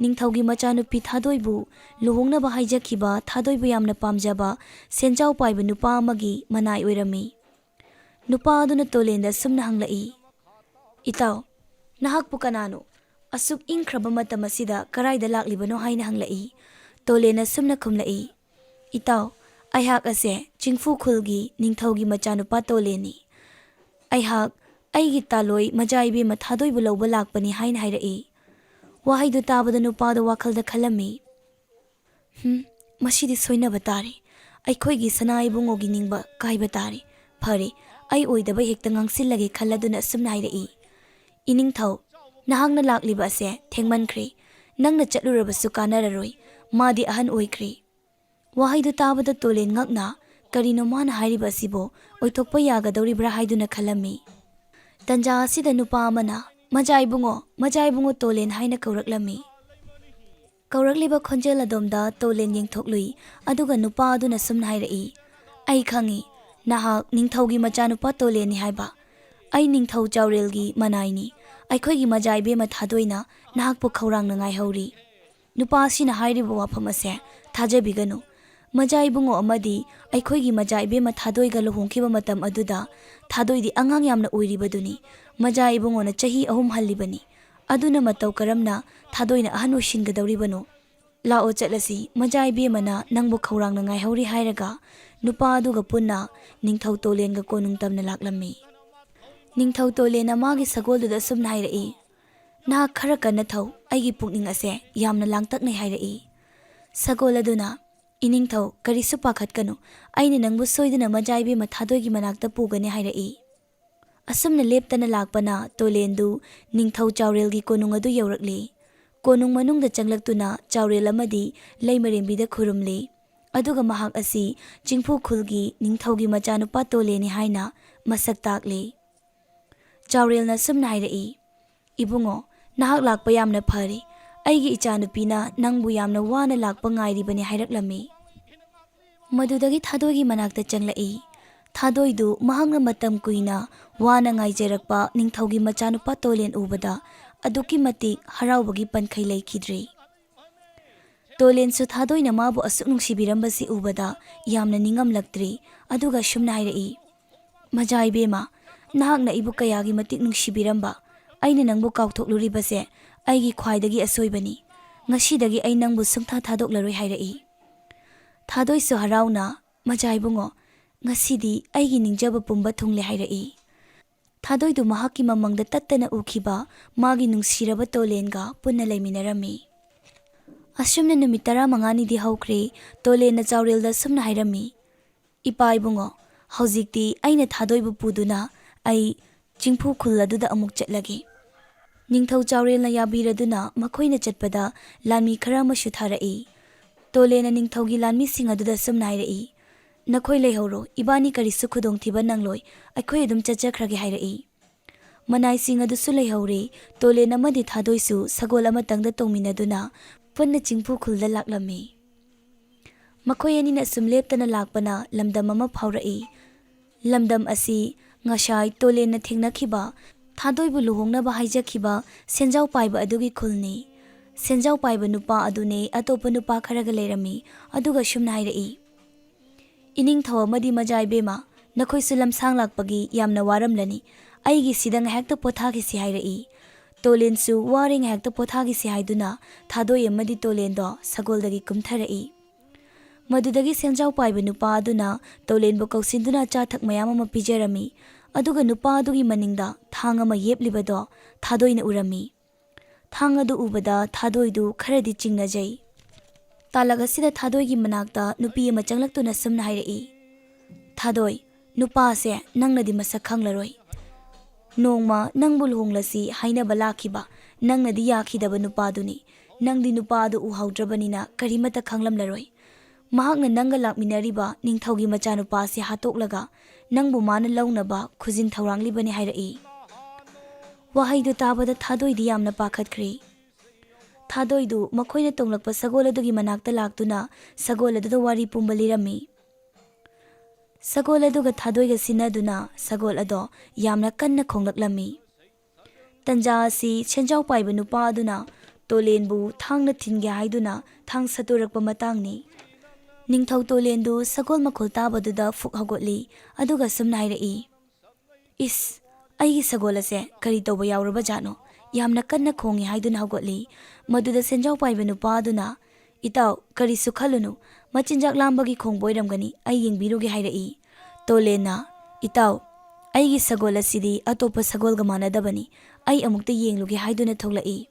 ꯅꯤꯡꯊꯧꯒꯤ ꯃꯆꯥꯅꯨꯄꯤ ꯊꯥꯗꯣꯏꯕꯨ ꯂꯨꯍꯣꯡꯅꯕ ꯍꯥꯏꯖꯈꯤꯕ, ꯊꯥꯗꯣꯏꯕꯨ ꯌꯥꯝꯅ ꯄꯥꯝꯖꯕ ꯁꯦꯟꯖꯥꯎ ꯄꯥꯏꯕ ꯅꯨꯄꯥ ꯑꯃꯒꯤ ꯃꯅꯥꯏ ꯑꯣꯏꯔꯝꯃꯤ꯫ ꯅꯨꯄꯥ ꯑꯗꯨꯅ ꯇꯣꯂꯦꯟꯗ ꯁꯨꯝꯅ ꯍꯪꯂꯛꯏ, ꯏꯇꯥꯎ, ꯅꯍꯥꯛꯄꯨ ꯀꯅꯥꯅꯣ? ꯑꯁꯨꯛ ꯏꯪꯈ꯭ꯔꯕ ꯃꯇꯝ ꯑꯁꯤꯗ ꯀꯔꯥꯏꯗ ꯂꯥꯛꯂꯤꯕꯅꯣ ꯍꯥꯏꯅ ꯍꯪꯂꯛꯏ꯫ ꯇꯣꯂꯦꯟꯅ ꯁꯨꯝꯅ ꯈꯨꯝꯂꯛꯏ, ꯏꯇꯥꯎ, ꯑꯩꯍꯥꯛ ꯑꯁꯦ ꯆꯤꯡꯐꯨ ꯈꯨꯜꯒꯤ ꯅꯤꯡꯊꯧꯒꯤ ꯃꯆꯥꯅꯨꯄꯥ ꯇꯣꯂꯦꯟꯅꯤ꯫ ꯑꯩꯍꯥꯛ ꯑꯩꯒꯤ ꯇꯥꯂꯣꯏ ꯃꯖꯥꯏꯕꯦꯝꯃ ꯊꯥꯗꯣꯏꯕꯨ ꯂꯧꯕ ꯂꯥꯛꯄꯅꯤ ꯍꯥꯏꯅ ꯍꯥꯏꯔꯛꯏ꯫ ꯋꯥꯍꯩꯗꯨ ꯇꯥꯕꯗ ꯅꯨꯄꯥꯗꯣ ꯋꯥꯈꯜꯗ ꯈꯜꯂꯝꯃꯤ, ꯃꯁꯤꯗꯤ ꯁꯣꯏꯅꯕ ꯇꯥꯔꯦ꯫ ꯑꯩꯈꯣꯏꯒꯤ ꯁꯅꯥ ꯏꯕꯨꯡꯉꯣꯒꯤ ꯅꯤꯡꯕ ꯀꯥꯏꯕ ꯇꯥꯔꯦ꯫ ꯐꯔꯦ, ꯑꯩ ꯑꯣꯏꯗꯕ ꯍꯦꯛꯇ ꯉꯥꯡꯁꯤꯜꯂꯒꯦ ꯈꯜꯂꯗꯨꯅ ꯑꯁꯨꯝꯅ ꯍꯥꯏꯔꯛꯏ, ꯏꯅꯤꯡꯊꯧ, ꯅꯍꯥꯛꯅ ꯂꯥꯛꯂꯤꯕ ꯑꯁꯦ ꯊꯦꯡꯃꯟꯈ꯭ꯔꯦ꯫ ꯅꯪꯅ ꯆꯠꯂꯨꯔꯕꯁꯨ ꯀꯥꯟꯅꯔꯔꯣꯏ, ꯃꯥꯗꯤ ꯑꯍꯟ ꯑꯣꯏꯈ꯭ꯔꯦ꯫ ꯋꯥꯍꯩꯗꯨ ꯇꯥꯕꯗ ꯇꯣꯂꯦꯟ ꯉꯛꯅ ꯀꯔꯤꯅꯣ ꯃꯥꯅ ꯍꯥꯏꯔꯤꯕ ꯑꯁꯤꯕꯣ ꯑꯣꯏꯊꯣꯛꯄ ꯌꯥꯒꯗꯧꯔꯤꯕ꯭ꯔꯥ ꯍꯥꯏꯗꯨꯅ ꯈꯜꯂꯝꯃꯤ꯫ ꯇꯟꯖꯥ ꯑꯁꯤꯗ ꯅꯨꯄꯥ ꯑꯃꯅ ꯃꯖꯥꯏꯕꯨꯡꯉꯣ, ꯃꯖꯥꯏꯕꯨꯡꯉꯣ ꯇꯣꯂꯦꯟ ꯍꯥꯏꯅ ꯀꯧꯔꯛꯂꯝꯃꯤ꯫ ꯀꯧꯔꯛꯂꯤꯕ ꯈꯣꯟꯖꯦꯜ ꯑꯗꯣꯝꯗ ꯇꯣꯂꯦꯟ ꯌꯦꯡꯊꯣꯛꯂꯨꯏ, ꯑꯗꯨꯒ ꯅꯨꯄꯥ ꯑꯗꯨꯅ ꯁꯨꯝꯅ ꯍꯥꯏꯔꯛꯏ, ꯑꯩ ꯈꯪꯏ, ꯅꯍꯥꯛ ꯅꯤꯡꯊꯧꯒꯤ ꯃꯆꯥꯅꯨꯄꯥ ꯇꯣꯂꯦꯟꯅꯤ ꯍꯥꯏꯕ꯫ ꯑꯩ ꯅꯤꯡꯊꯧ ꯆꯥꯎꯔꯦꯜꯒꯤ ꯃꯅꯥꯏꯅꯤ꯫ ꯑꯩꯈꯣꯏꯒꯤ ꯃꯖꯥꯏꯕꯦꯝꯃ ꯊꯥꯗꯣꯏꯅ ꯅꯍꯥꯛꯄꯨ ꯈꯧꯔꯥꯡꯅ ꯉꯥꯏꯍꯧꯔꯤ꯫ ꯅꯨꯄꯥ ꯑꯁꯤꯅ ꯍꯥꯏꯔꯤꯕ ꯋꯥꯐꯝ ꯑꯁꯦ ꯊꯥꯖꯕꯤꯒꯅꯨ꯫ ꯃꯖꯥꯏꯕꯨꯡꯉꯣ ꯑꯃꯗꯤ ꯑꯩꯈꯣꯏꯒꯤ ꯃꯖꯥꯏꯕꯦꯝꯃ ꯊꯥꯗꯣꯏꯒ ꯂꯨꯍꯣꯡꯈꯤꯕ ꯃꯇꯝ ꯑꯗꯨꯗ ꯊꯥꯗꯣꯏꯗꯤ ꯑꯉꯥꯡ ꯌꯥꯝꯅ ꯑꯣꯏꯔꯤꯕꯗꯨꯅꯤ꯫ ꯃꯖꯥꯏꯕꯨꯡꯉꯣꯅ ꯆꯍꯤ 3 ꯍꯜꯂꯤꯕꯅꯤ꯫ ꯑꯗꯨꯅ ꯃꯇꯧ ꯀꯔꯝꯅ ꯊꯥꯗꯣꯏꯅ ꯑꯍꯟ ꯑꯣꯏꯁꯤꯟꯒꯗꯧꯔꯤꯕꯅꯣ? ꯂꯥꯛꯑꯣ ꯆꯠꯂꯁꯤ, ꯃꯖꯥꯏꯕꯦꯝꯃꯅ ꯅꯪꯕꯨ ꯈꯧꯔꯥꯡꯅ ꯉꯥꯏꯍꯧꯔꯤ ꯍꯥꯏꯔꯒ ꯅꯨꯄꯥ ꯑꯗꯨꯒ ꯄꯨꯟꯅ ꯅꯤꯡꯊꯧ ꯇꯣꯂꯦꯟꯒ ꯀꯣꯅꯨꯡ ꯇꯝꯅ ꯂꯥꯛꯂꯝꯃꯤ꯫ ꯅꯤꯡꯊꯧ ꯇꯣꯂꯦꯟꯅ ꯃꯥꯒꯤ ꯁꯒꯣꯜꯗꯨꯗ ꯑꯁꯨꯝꯅ ꯍꯥꯏꯔꯛꯏ, ꯅꯍꯥꯛ ꯈꯔ ꯀꯟꯅ ꯊꯧ, ꯑꯩꯒꯤ ꯄꯨꯛꯅꯤꯡ ꯑꯁꯦ ꯌꯥꯝꯅ ꯂꯥꯡꯇꯛꯅꯩ ꯍꯥꯏꯔꯛꯏ꯫ ꯁꯒꯣꯜ ꯑꯗꯨꯅ, ꯏꯅꯤꯡꯊꯧ, ꯀꯔꯤꯁꯨ ꯄꯥꯈꯠꯀꯅꯨ, ꯑꯩꯅ ꯅꯪꯕꯨ ꯁꯣꯏꯗꯅ ꯃꯖꯥꯏꯕꯦꯝꯃ ꯊꯥꯗꯣꯏꯒꯤ ꯃꯅꯥꯛꯇ ꯄꯨꯒꯅꯤ ꯍꯥꯏꯔꯛꯏ꯫ ꯑꯁꯨꯝꯅ ꯂꯦꯞꯇꯅ ꯂꯥꯛꯄꯅ ꯇꯣꯂꯦꯟꯗꯨ ꯅꯤꯡꯊꯧ ꯆꯥꯎꯔꯦꯜꯒꯤ ꯀꯣꯅꯨꯡ ꯑꯗꯨ ꯌꯧꯔꯛꯂꯤ꯫ ꯀꯣꯅꯨꯡ ꯃꯅꯨꯡꯗ ꯆꯪꯂꯛꯇꯨꯅ ꯆꯥꯎꯔꯦꯜ ꯑꯃꯗꯤ ꯂꯩꯃꯔꯦꯝꯕꯤꯗ ꯈꯨꯔꯨꯝꯂꯤ, ꯑꯗꯨꯒ ꯃꯍꯥꯛ ꯑꯁꯤ ꯆꯤꯡꯐꯨ ꯈꯨꯜꯒꯤ ꯅꯤꯡꯊꯧꯒꯤ ꯃꯆꯥꯅꯨꯄꯥ ꯇꯣꯂꯦꯟꯅꯤ ꯍꯥꯏꯅ ꯃꯁꯛ ꯇꯥꯛꯂꯤ꯫ ꯆꯥꯎꯔꯦꯜꯅ ꯑꯁꯨꯝꯅ ꯍꯥꯏꯔꯛꯏ, ꯏꯕꯨꯡꯉꯣ, ꯅꯍꯥꯛ ꯂꯥꯛꯄ ꯌꯥꯝꯅ ꯐꯔꯦ꯫ ꯑꯩꯒꯤ ꯏꯆꯥꯅꯨꯄꯤꯅ ꯅꯪꯕꯨ ꯌꯥꯝꯅ ꯋꯥꯅ ꯂꯥꯛꯄ ꯉꯥꯏꯔꯤꯕꯅꯤ ꯍꯥꯏꯔꯛꯂꯝꯃꯤ꯫ ꯃꯗꯨꯗꯒꯤ ꯊꯥꯗꯣꯏꯒꯤ ꯃꯅꯥꯛꯇ ꯆꯪꯂꯛꯏ꯫ ꯊꯥꯗꯣꯏꯗꯨ ꯃꯍꯥꯛꯅ ꯃꯇꯝ ꯀꯨꯏꯅ ꯋꯥꯅ ꯉꯥꯏꯖꯔꯛꯄ ꯅꯤꯡꯊꯧꯒꯤ ꯃꯆꯥꯅꯨꯄꯥ ꯇꯣꯂꯦꯟ ꯎꯕꯗ ꯑꯗꯨꯛꯀꯤ ꯃꯇꯤꯛ ꯍꯔꯥꯎꯕꯒꯤ ꯄꯟꯈꯩ ꯂꯩꯈꯤꯗ꯭ꯔꯦ꯫ ꯇꯣꯂꯦꯟꯁꯨ ꯊꯥꯗꯣꯏꯅ ꯃꯥꯕꯨ ꯑꯁꯨꯛ ꯅꯨꯡꯁꯤꯕꯤꯔꯝꯕꯁꯤ ꯎꯕꯗ ꯌꯥꯝꯅ ꯅꯤꯡꯉꯝꯂꯛꯇ꯭ꯔꯦ, ꯑꯗꯨꯒ ꯁꯨꯝꯅ ꯍꯥꯏꯔꯛꯏ, ꯃꯖꯥꯏꯕꯦꯝꯃ, ꯅꯍꯥꯛꯅ ꯑꯩꯕꯨ ꯀꯌꯥꯒꯤ ꯃꯇꯤꯛ ꯅꯨꯡꯁꯤꯕꯤꯔꯝꯕ, ꯑꯩꯅ ꯅꯪꯕꯨ ꯀꯥꯎꯊꯣꯛꯂꯨꯔꯤꯕꯁꯦ ꯑꯩꯒꯤ ꯈ꯭ꯋꯥꯏꯗꯒꯤ ꯑꯁꯣꯏꯕꯅꯤ꯫ ꯉꯁꯤꯗꯒꯤ ꯑꯩ ꯅꯪꯕꯨ ꯁꯨꯡꯊꯥ ꯊꯥꯗꯣꯛꯂꯔꯣꯏ ꯍꯥꯏꯔꯛꯏ꯫ ꯊꯥꯗꯣꯏꯁꯨ ꯍꯔꯥꯎꯅ, ꯃꯖꯥꯏꯕꯨꯡꯉꯣ, ꯉꯁꯤꯗꯤ ꯑꯩꯒꯤ ꯅꯤꯡꯖꯕ ꯄꯨꯝꯕ ꯊꯨꯡꯂꯦ ꯍꯥꯏꯔꯛꯏ꯫ ꯊꯥꯗꯣꯏꯗꯨ ꯃꯍꯥꯛꯀꯤ ꯃꯃꯪꯗ ꯇꯠꯇꯅ ꯎꯈꯤꯕ ꯃꯥꯒꯤ ꯅꯨꯡꯁꯤꯔꯕ ꯇꯣꯂꯦꯟꯒ ꯄꯨꯟꯅ ꯂꯩꯃꯤꯟꯅꯔꯝꯃꯤ꯫ ꯑꯁꯨꯝꯅ ꯅꯨꯃꯤꯠ 15ꯅꯤꯗꯤ ꯍꯧꯈ꯭ꯔꯦ꯫ ꯇꯣꯂꯦꯟꯅ ꯆꯥꯎꯔꯦꯜꯗ ꯁꯨꯝꯅ ꯍꯥꯏꯔꯝꯃꯤ, ꯏꯄꯥ ꯏꯕꯨꯡꯉꯣ, ꯍꯧꯖꯤꯛꯇꯤ ꯑꯩꯅ ꯊꯥꯗꯣꯏꯕꯨ ꯄꯨꯗꯨꯅ ꯑꯩ ꯆꯤꯡꯐꯨ ꯈꯨꯜ ꯑꯗꯨꯗ ꯑꯃꯨꯛ ꯆꯠꯂꯒꯦ꯫ ꯅꯤꯡꯊꯧ ꯆꯥꯎꯔꯦꯜꯅ ꯌꯥꯕꯤꯔꯗꯨꯅ ꯃꯈꯣꯏꯅ ꯆꯠꯄꯗ ꯂꯥꯟꯃꯤ ꯈꯔ ꯑꯃꯁꯨ ꯊꯥꯔꯛꯏ꯫ ꯇꯣꯂꯦꯟꯅ ꯅꯤꯡꯊꯧꯒꯤ ꯂꯥꯟꯃꯤꯁꯤꯡ ꯑꯗꯨꯗ ꯁꯨꯝꯅ ꯍꯥꯏꯔꯛꯏ, ꯅꯈꯣꯏ ꯂꯩꯍꯧꯔꯣ, ꯏꯕꯥꯅꯤ ꯀꯔꯤꯁꯨ ꯈꯨꯗꯣꯡꯊꯤꯕ ꯅꯪꯂꯣꯏ, ꯑꯩꯈꯣꯏ ꯑꯗꯨꯝ ꯆꯠꯆꯈ꯭ꯔꯒꯦ ꯍꯥꯏꯔꯛꯏ꯫ ꯃꯅꯥꯏꯁꯤꯡ ꯑꯗꯨꯁꯨ ꯂꯩꯍꯧꯔꯦ꯫ ꯇꯣꯂꯦꯟ ꯑꯃꯗꯤ ꯊꯥꯗꯣꯏꯁꯨ ꯁꯒꯣꯜ ꯑꯃꯇꯪꯗ ꯇꯣꯡꯃꯤꯟꯅꯗꯨꯅ ꯄꯨꯟꯅ ꯆꯤꯡꯐꯨ ꯈꯨꯜꯗ ꯂꯥꯛꯂꯝꯃꯤ꯫ ꯃꯈꯣꯏ ꯑꯅꯤꯅ ꯑꯁꯨꯝ ꯂꯦꯞꯇꯅ ꯂꯥꯛꯄꯅ ꯂꯝꯗꯝ ꯑꯃ ꯐꯥꯎꯔꯛꯏ꯫ ꯂꯝꯗꯝ ꯑꯁꯤ ꯉꯁꯥꯏ ꯇꯣꯂꯦꯟꯅ ꯊꯦꯡꯅꯈꯤꯕ, ꯊꯥꯗꯣꯏꯕꯨ ꯂꯨꯍꯣꯡꯅꯕ ꯍꯥꯏꯖꯈꯤꯕ ꯁꯦꯟꯖꯥꯎ ꯄꯥꯏꯕ ꯑꯗꯨꯒꯤ ꯈꯨꯜꯅꯤ꯫ ꯁꯦꯟꯖꯥꯎ ꯄꯥꯏꯕ ꯅꯨꯄꯥ ꯑꯗꯨꯅꯦ ꯑꯇꯣꯞꯄ ꯅꯨꯄꯥ ꯈꯔꯒ ꯂꯩꯔꯝꯃꯤ, ꯑꯗꯨꯒ ꯁꯨꯝꯅ ꯍꯥꯏꯔꯛꯏ, ꯏꯅꯤꯡꯊꯧ ꯑꯃꯗꯤ ꯃꯖꯥꯏꯕꯦꯝꯃ, ꯅꯈꯣꯏꯁꯨ ꯂꯝꯁꯥꯡ ꯂꯥꯛꯄꯒꯤ ꯌꯥꯝꯅ ꯋꯥꯔꯝꯂꯅꯤ, ꯑꯩꯒꯤ ꯁꯤꯗ ꯉꯥꯏꯍꯥꯛꯇ ꯄꯣꯊꯥꯈꯤꯁꯤ ꯍꯥꯏꯔꯛꯏ꯫ ꯇꯣꯂꯦꯟꯁꯨ ꯋꯥꯔꯦ ꯉꯥꯏꯍꯥꯛꯇ ꯄꯣꯊꯥꯈꯤꯁꯤ ꯍꯥꯏꯗꯨꯅ ꯊꯥꯗꯣꯏ ꯑꯃꯗꯤ ꯇꯣꯂꯦꯟꯗꯣ ꯁꯒꯣꯜꯗꯒꯤ ꯀꯨꯝꯊꯔꯛꯏ꯫ ꯃꯗꯨꯗꯒꯤ ꯁꯦꯟꯖꯥꯎ ꯄꯥꯏꯕ ꯅꯨꯄꯥ ꯑꯗꯨꯅ ꯇꯣꯂꯦꯟꯕꯨ ꯀꯧꯁꯤꯟꯗꯨꯅ ꯑꯆꯥꯊꯛ ꯃꯌꯥꯝ ꯑꯃ ꯄꯤꯖꯔꯝꯃꯤ, ꯑꯗꯨꯒ ꯅꯨꯄꯥ ꯑꯗꯨꯒꯤ ꯃꯅꯤꯡꯗ ꯊꯥꯡ ꯑꯃ ꯌꯦꯞꯂꯤꯕꯗꯣ ꯊꯥꯗꯣꯏꯅ ꯎꯔꯝꯃꯤ꯫ ꯊꯥꯡ ꯑꯗꯨ ꯎꯕꯗ ꯊꯥꯗꯣꯏꯗꯨ ꯈꯔꯗꯤ ꯆꯤꯡꯅꯖꯩ꯫ ꯇꯥꯂꯛ ꯑꯁꯤꯗ ꯊꯥꯗꯣꯏꯒꯤ ꯃꯅꯥꯛꯇ ꯅꯨꯄꯤ ꯑꯃ ꯆꯪꯂꯛꯇꯨꯅ ꯁꯨꯝꯅ ꯍꯥꯏꯔꯛꯏ, "ꯊꯥꯗꯣꯏ, ꯅꯨꯄꯥꯁꯦ ꯅꯪꯅꯗꯤ ꯃꯁꯛ ꯈꯪꯂꯔꯣꯏ꯫ ꯅꯣꯡꯃ ꯅꯪꯕꯨ ꯂꯨꯍꯣꯡꯂꯁꯤ ꯍꯥꯏꯅꯕ ꯂꯥꯛꯈꯤꯕ ꯅꯪꯅꯗꯤ ꯌꯥꯈꯤꯗꯕ ꯅꯨꯄꯥꯗꯨꯅꯤ꯫ ꯅꯪꯗꯤ ꯅꯨꯄꯥ ꯑꯗꯨ ꯎꯍꯧꯗ꯭ꯔꯕꯅꯤꯅ ꯀꯔꯤꯃꯠꯇ ꯈꯪꯂꯝꯂꯔꯣꯏ꯫ ꯃꯍꯥꯛꯅ ꯅꯪꯒ ꯂꯥꯛꯃꯤꯟꯅꯔꯤꯕ ꯅꯤꯡꯊꯧꯒꯤ ꯃꯆꯥꯅꯨꯄꯥ ꯑꯁꯤ ꯍꯥꯠꯇꯣꯛꯂꯒ ꯅꯪꯕꯨ ꯃꯥꯅ ꯂꯧꯅꯕ ꯈꯨꯖꯤꯟ ꯊꯧꯔꯥꯡꯂꯤꯕꯅꯤ" ꯍꯥꯏꯔꯛꯏ꯫ ꯋꯥꯍꯩꯗꯨ ꯇꯥꯕꯗ ꯊꯥꯗꯣꯏꯗꯤ ꯌꯥꯝꯅ ꯄꯥꯈꯠꯈ꯭ꯔꯦ꯫ ꯊꯥꯗꯣꯏꯗꯨ ꯃꯈꯣꯏꯅ ꯇꯣꯡꯂꯛꯄ ꯁꯒꯣꯜ ꯑꯗꯨꯒꯤ ꯃꯅꯥꯛꯇ ꯂꯥꯛꯇꯨꯅ ꯁꯒꯣꯜ ꯑꯗꯨꯗ ꯋꯥꯔꯤ ꯄꯨꯝꯕ ꯂꯤꯔꯝꯃꯤ꯫ ꯁꯒꯣꯜ ꯑꯗꯨꯒ ꯊꯥꯗꯣꯏꯒ ꯁꯤꯟꯅꯗꯨꯅ ꯁꯒꯣꯜ ꯑꯗꯣ ꯌꯥꯝꯅ ꯀꯟꯅ ꯈꯣꯡꯂꯛꯂꯝꯃꯤ꯫ ꯇꯟꯖꯥ ꯑꯁꯤ ꯁꯦꯟꯖꯥꯎ ꯄꯥꯏꯕ ꯅꯨꯄꯥ ꯑꯗꯨꯅ ꯇꯣꯂꯦꯟꯕꯨ ꯊꯥꯡꯅ ꯊꯤꯟꯒꯦ ꯍꯥꯏꯗꯨꯅ ꯊꯥꯡ ꯁꯠꯇꯣꯔꯛꯄ ꯃꯇꯥꯡꯅꯤ꯫ ꯅꯤꯡꯊꯧ ꯇꯣꯂꯦꯟꯗꯨ ꯁꯒꯣꯜ ꯃꯈꯣꯜ ꯇꯥꯕꯗꯨꯗ ꯐꯨꯛ ꯍꯧꯒꯠꯂꯤ ꯑꯗꯨꯒ ꯁꯨꯝꯅ ꯍꯥꯏꯔꯛꯏ, "ꯏꯁ, ꯑꯩꯒꯤ ꯁꯒꯣꯜ ꯑꯁꯦ ꯀꯔꯤ ꯇꯧꯕ ꯌꯥꯎꯔꯕ ꯖꯥꯠꯅꯣ? ꯌꯥꯝꯅ ꯀꯟꯅ ꯈꯣꯡꯉꯤ" ꯍꯥꯏꯗꯨꯅ ꯍꯧꯒꯠꯂꯤ꯫ ꯃꯗꯨꯗ ꯁꯦꯟꯖꯥꯎ ꯄꯥꯏꯕ ꯅꯨꯄꯥ ꯑꯗꯨꯅ, "ꯏꯇꯥꯎ, ꯀꯔꯤꯁꯨ ꯈꯜꯂꯨꯅꯨ, ꯃꯆꯤꯟꯖꯥꯛ ꯂꯥꯝꯕꯒꯤ ꯈꯣꯡꯕ ꯑꯣꯏꯔꯝꯒꯅꯤ, ꯑꯩ ꯌꯦꯡꯕꯤꯔꯨꯒꯦ" ꯍꯥꯏꯔꯛꯏ꯫ ꯇꯣꯂꯦꯟꯅ, "ꯏꯇꯥꯎ, ꯑꯩꯒꯤ ꯁꯒꯣꯜ ꯑꯁꯤꯗꯤ ꯑꯇꯣꯞꯄ ꯁꯒꯣꯜꯒ ꯃꯥꯟꯅꯗꯕꯅꯤ, ꯑꯩ ꯑꯃꯨꯛꯇ ꯌꯦꯡꯂꯨꯒꯦ" ꯍꯥꯏꯗꯨꯅ ꯊꯣꯛꯂꯛꯏ꯫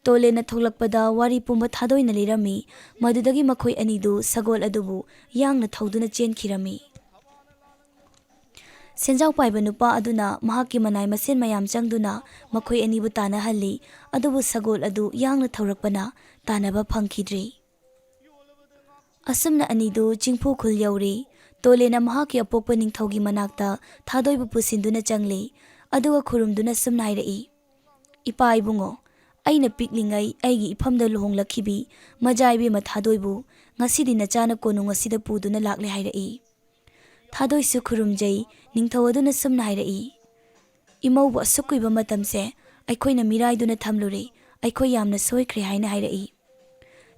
ꯇꯣꯂꯦꯟꯅ ꯊꯣꯛꯂꯛꯄꯗ ꯋꯥꯔꯤ ꯄꯨꯝꯕ ꯊꯥꯗꯣꯏꯅ ꯂꯤꯔꯝꯃꯤ꯫ ꯃꯗꯨꯗꯒꯤ ꯃꯈꯣꯏ ꯑꯅꯤꯗꯨ ꯁꯒꯣꯜ ꯑꯗꯨꯕꯨ ꯌꯥꯡꯅ ꯊꯧꯗꯨꯅ ꯆꯦꯟꯈꯤꯔꯝꯃꯤ꯫ ꯁꯦꯟꯖꯥꯎ ꯄꯥꯏꯕ ꯅꯨꯄꯥ ꯑꯗꯨꯅ ꯃꯍꯥꯛꯀꯤ ꯃꯅꯥꯏ ꯃꯁꯦꯟ ꯃꯌꯥꯝ ꯆꯪꯗꯨꯅ ꯃꯈꯣꯏ ꯑꯅꯤꯕꯨ ꯇꯥꯟꯅꯍꯜꯂꯤ, ꯑꯗꯨꯕꯨ ꯁꯒꯣꯜ ꯑꯗꯨ ꯌꯥꯡꯅ ꯊꯧꯔꯛꯄꯅ ꯇꯥꯟꯅꯕ ꯐꯪꯈꯤꯗ꯭ꯔꯤ꯫ ꯑꯁꯨꯝꯅ ꯑꯅꯤꯗꯨ ꯆꯤꯡꯐꯨ ꯈꯨꯜ ꯌꯧꯔꯤ꯫ ꯇꯣꯂꯦꯟꯅ ꯃꯍꯥꯛꯀꯤ ꯑꯄꯣꯛꯄ ꯅꯤꯡꯊꯧꯒꯤ ꯃꯅꯥꯛꯇ ꯊꯥꯗꯣꯏꯕꯨ ꯄꯨꯁꯤꯟꯗꯨꯅ ꯆꯪꯂꯤ ꯑꯗꯨꯒ ꯈꯨꯔꯨꯝꯗꯨꯅ ꯁꯨꯝꯅ ꯍꯥꯏꯔꯛꯏ, "ꯏꯄꯥ ꯏꯕꯨꯡꯉꯣ, ꯑꯩꯅ ꯄꯤꯛꯂꯤꯉꯩ ꯑꯩꯒꯤ ꯏꯐꯝꯗ ꯂꯨꯍꯣꯡꯂꯛꯈꯤꯕꯤ ꯃꯖꯥꯏꯕꯦꯝꯃ ꯊꯥꯗꯣꯏꯕꯨ ꯉꯁꯤꯗꯤ ꯅꯆꯥꯅ ꯀꯣꯅꯨꯡ ꯑꯁꯤꯗ ꯄꯨꯗꯨꯅ ꯂꯥꯛꯂꯦ" ꯍꯥꯏꯔꯛꯏ꯫ ꯊꯥꯗꯣꯏꯁꯨ ꯈꯨꯔꯨꯝꯖꯩ꯫ ꯅꯤꯡꯊꯧ ꯑꯗꯨꯅ ꯁꯨꯝꯅ ꯍꯥꯏꯔꯛꯏ, "ꯏꯃꯧꯕꯨ ꯑꯁꯨꯛ ꯀꯨꯏꯕ ꯃꯇꯝꯁꯦ ꯑꯩꯈꯣꯏꯅ ꯃꯤꯔꯥꯏꯗꯨꯅ ꯊꯝꯂꯨꯔꯦ, ꯑꯩꯈꯣꯏ ꯌꯥꯝꯅ ꯁꯣꯏꯈ꯭ꯔꯦ" ꯍꯥꯏꯅ ꯍꯥꯏꯔꯛꯏ꯫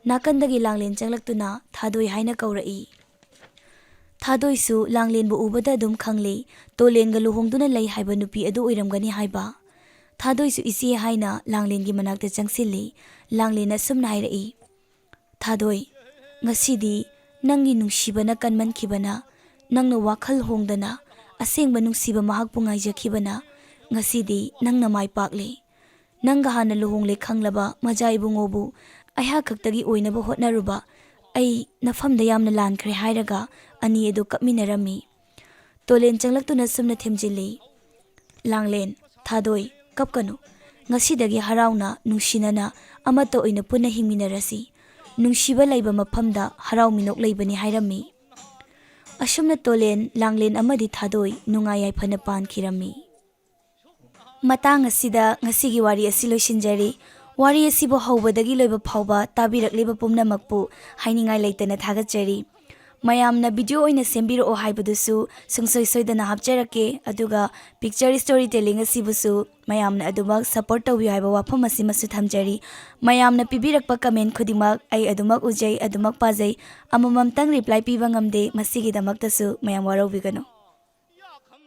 ꯅꯥꯀꯟꯗꯒꯤ ꯂꯥꯡꯂꯦꯟ ꯆꯪꯂꯛꯇꯨꯅ ꯊꯥꯗꯣꯏ ꯍꯥꯏꯅ ꯀꯧꯔꯛꯏ꯫ ꯊꯥꯗꯣꯏꯁꯨ ꯂꯥꯡꯂꯦꯟꯕꯨ ꯎꯕꯗ ꯑꯗꯨꯝ ꯈꯪꯂꯤ ꯇꯣꯂꯦꯟꯒ ꯂꯨꯍꯣꯡꯗꯨꯅ ꯂꯩ ꯍꯥꯏꯕ ꯅꯨꯄꯤ ꯑꯗꯨ ꯑꯣꯏꯔꯝꯒꯅꯤ ꯍꯥꯏꯕ꯫ ꯊꯥꯗꯣꯏꯁꯨ ꯏꯆꯦ ꯍꯥꯏꯅ ꯂꯥꯡꯂꯦꯟꯒꯤ ꯃꯅꯥꯛꯇ ꯆꯪꯁꯤꯜꯂꯤ꯫ ꯂꯥꯡꯂꯦꯟꯅ ꯁꯨꯝꯅ ꯍꯥꯏꯔꯛꯏ, "ꯊꯥꯗꯣꯏ, ꯉꯁꯤꯗꯤ ꯅꯪꯒꯤ ꯅꯨꯡꯁꯤꯕꯅ ꯀꯟꯃꯟꯈꯤꯕꯅ, ꯅꯪꯅ ꯋꯥꯈꯜ ꯍꯣꯡꯗꯅ ꯑꯁꯦꯡꯕ ꯅꯨꯡꯁꯤꯕ ꯃꯍꯥꯛꯄꯨ ꯉꯥꯏꯖꯈꯤꯕꯅ ꯉꯁꯤꯗꯤ ꯅꯪꯅ ꯃꯥꯏ ꯄꯥꯛꯂꯦ꯫ ꯅꯪꯒ ꯍꯥꯟꯅ ꯂꯨꯍꯣꯡꯂꯦ ꯈꯪꯂꯕ ꯃꯖꯥ ꯏꯕꯨꯡꯉꯣꯕꯨ ꯑꯩꯍꯥꯛ ꯈꯛꯇꯒꯤ ꯑꯣꯏꯅꯕ ꯍꯣꯠꯅꯔꯨꯕ ꯑꯩ ꯅꯐꯝꯗ ꯌꯥꯝꯅ ꯂꯥꯟꯈ꯭ꯔꯦ" ꯍꯥꯏꯔꯒ ꯑꯅꯤ ꯑꯗꯨ ꯀꯞꯃꯤꯟꯅꯔꯝꯃꯤ꯫ ꯇꯣꯂꯦꯟ ꯆꯪꯂꯛꯇꯨꯅ ꯁꯨꯝꯅ ꯊꯦꯝꯖꯤꯜꯂꯤ, "ꯂꯥꯡꯂꯦꯟ, ꯊꯥꯗꯣꯏ, ꯀꯞꯀꯅꯨ꯫ ꯉꯁꯤꯗꯒꯤ ꯍꯔꯥꯎꯅ ꯅꯨꯡꯁꯤꯅꯅ ꯑꯃꯠꯇ ꯑꯣꯏꯅ ꯄꯨꯟꯅ ꯍꯤꯡꯃꯤꯟꯅꯔꯁꯤ꯫ ꯅꯨꯡꯁꯤꯕ ꯂꯩꯕ ꯃꯐꯝꯗ ꯍꯔꯥꯎ ꯃꯤꯅꯣꯛ ꯂꯩꯕꯅꯤ" ꯍꯥꯏꯔꯝꯃꯤ꯫ ꯑꯁꯨꯝꯅ ꯇꯣꯂꯦꯟ, ꯂꯥꯡꯂꯦꯟ ꯑꯃꯗꯤ ꯊꯥꯗꯣꯏ ꯅꯨꯡꯉꯥꯏ ꯌꯥꯏꯐꯅ ꯄꯥꯟꯈꯤꯔꯝꯃꯤ꯫ ꯃꯇꯥꯡ ꯑꯁꯤꯗ ꯉꯁꯤꯒꯤ ꯋꯥꯔꯤ ꯑꯁꯤ ꯂꯣꯏꯁꯤꯟꯖꯔꯤ꯫ ꯋꯥꯔꯤ ꯑꯁꯤꯕꯨ ꯍꯧꯕꯗꯒꯤ ꯂꯣꯏꯕ ꯐꯥꯎꯕ ꯇꯥꯕꯤꯔꯛꯂꯤꯕ ꯄꯨꯝꯅꯃꯛꯄꯨ ꯍꯥꯏꯅꯤꯡꯉꯥꯏ ꯂꯩꯇꯅ ꯊꯥꯒꯠꯆꯔꯤ꯫ ꯃꯌꯥꯝꯅ ꯚꯤꯗꯤꯑꯣ ꯑꯣꯏꯅ ꯁꯦꯝꯕꯤꯔꯛꯑꯣ ꯍꯥꯏꯕꯗꯨꯁꯨ ꯁꯨꯡꯁꯣꯏ ꯁꯣꯏꯗꯅ ꯍꯥꯞꯆꯔꯛꯀꯦ, ꯑꯗꯨꯒ ꯄꯤꯛꯆꯔ ꯁ꯭ꯇꯣꯔꯤ ꯇꯦꯂꯤꯡ ꯑꯁꯤꯕꯨꯁꯨ ꯃꯌꯥꯝꯅ ꯑꯗꯨꯃꯛ ꯁꯄꯣꯔꯠ ꯇꯧꯕꯤꯌꯨ ꯍꯥꯏꯕ ꯋꯥꯐꯝ ꯑꯁꯤꯃꯁꯨ ꯊꯝꯖꯔꯤ꯫ ꯃꯌꯥꯝꯅ ꯄꯤꯕꯤꯔꯛꯄ ꯀꯃꯦꯟ ꯈꯨꯗꯤꯡꯃꯛ ꯑꯩ ꯑꯗꯨꯃꯛ ꯎꯖꯩ, ꯑꯗꯨꯃꯛ ꯄꯥꯖꯩ꯫ ꯑꯃꯃꯝꯇꯪ ꯔꯤꯄ꯭ꯂꯥꯏ ꯄꯤꯕ ꯉꯝꯗꯦ, ꯃꯁꯤꯒꯤꯗꯃꯛꯇꯁꯨ ꯃꯌꯥꯝ ꯋꯥꯔꯧꯕꯤꯒꯅꯨ꯫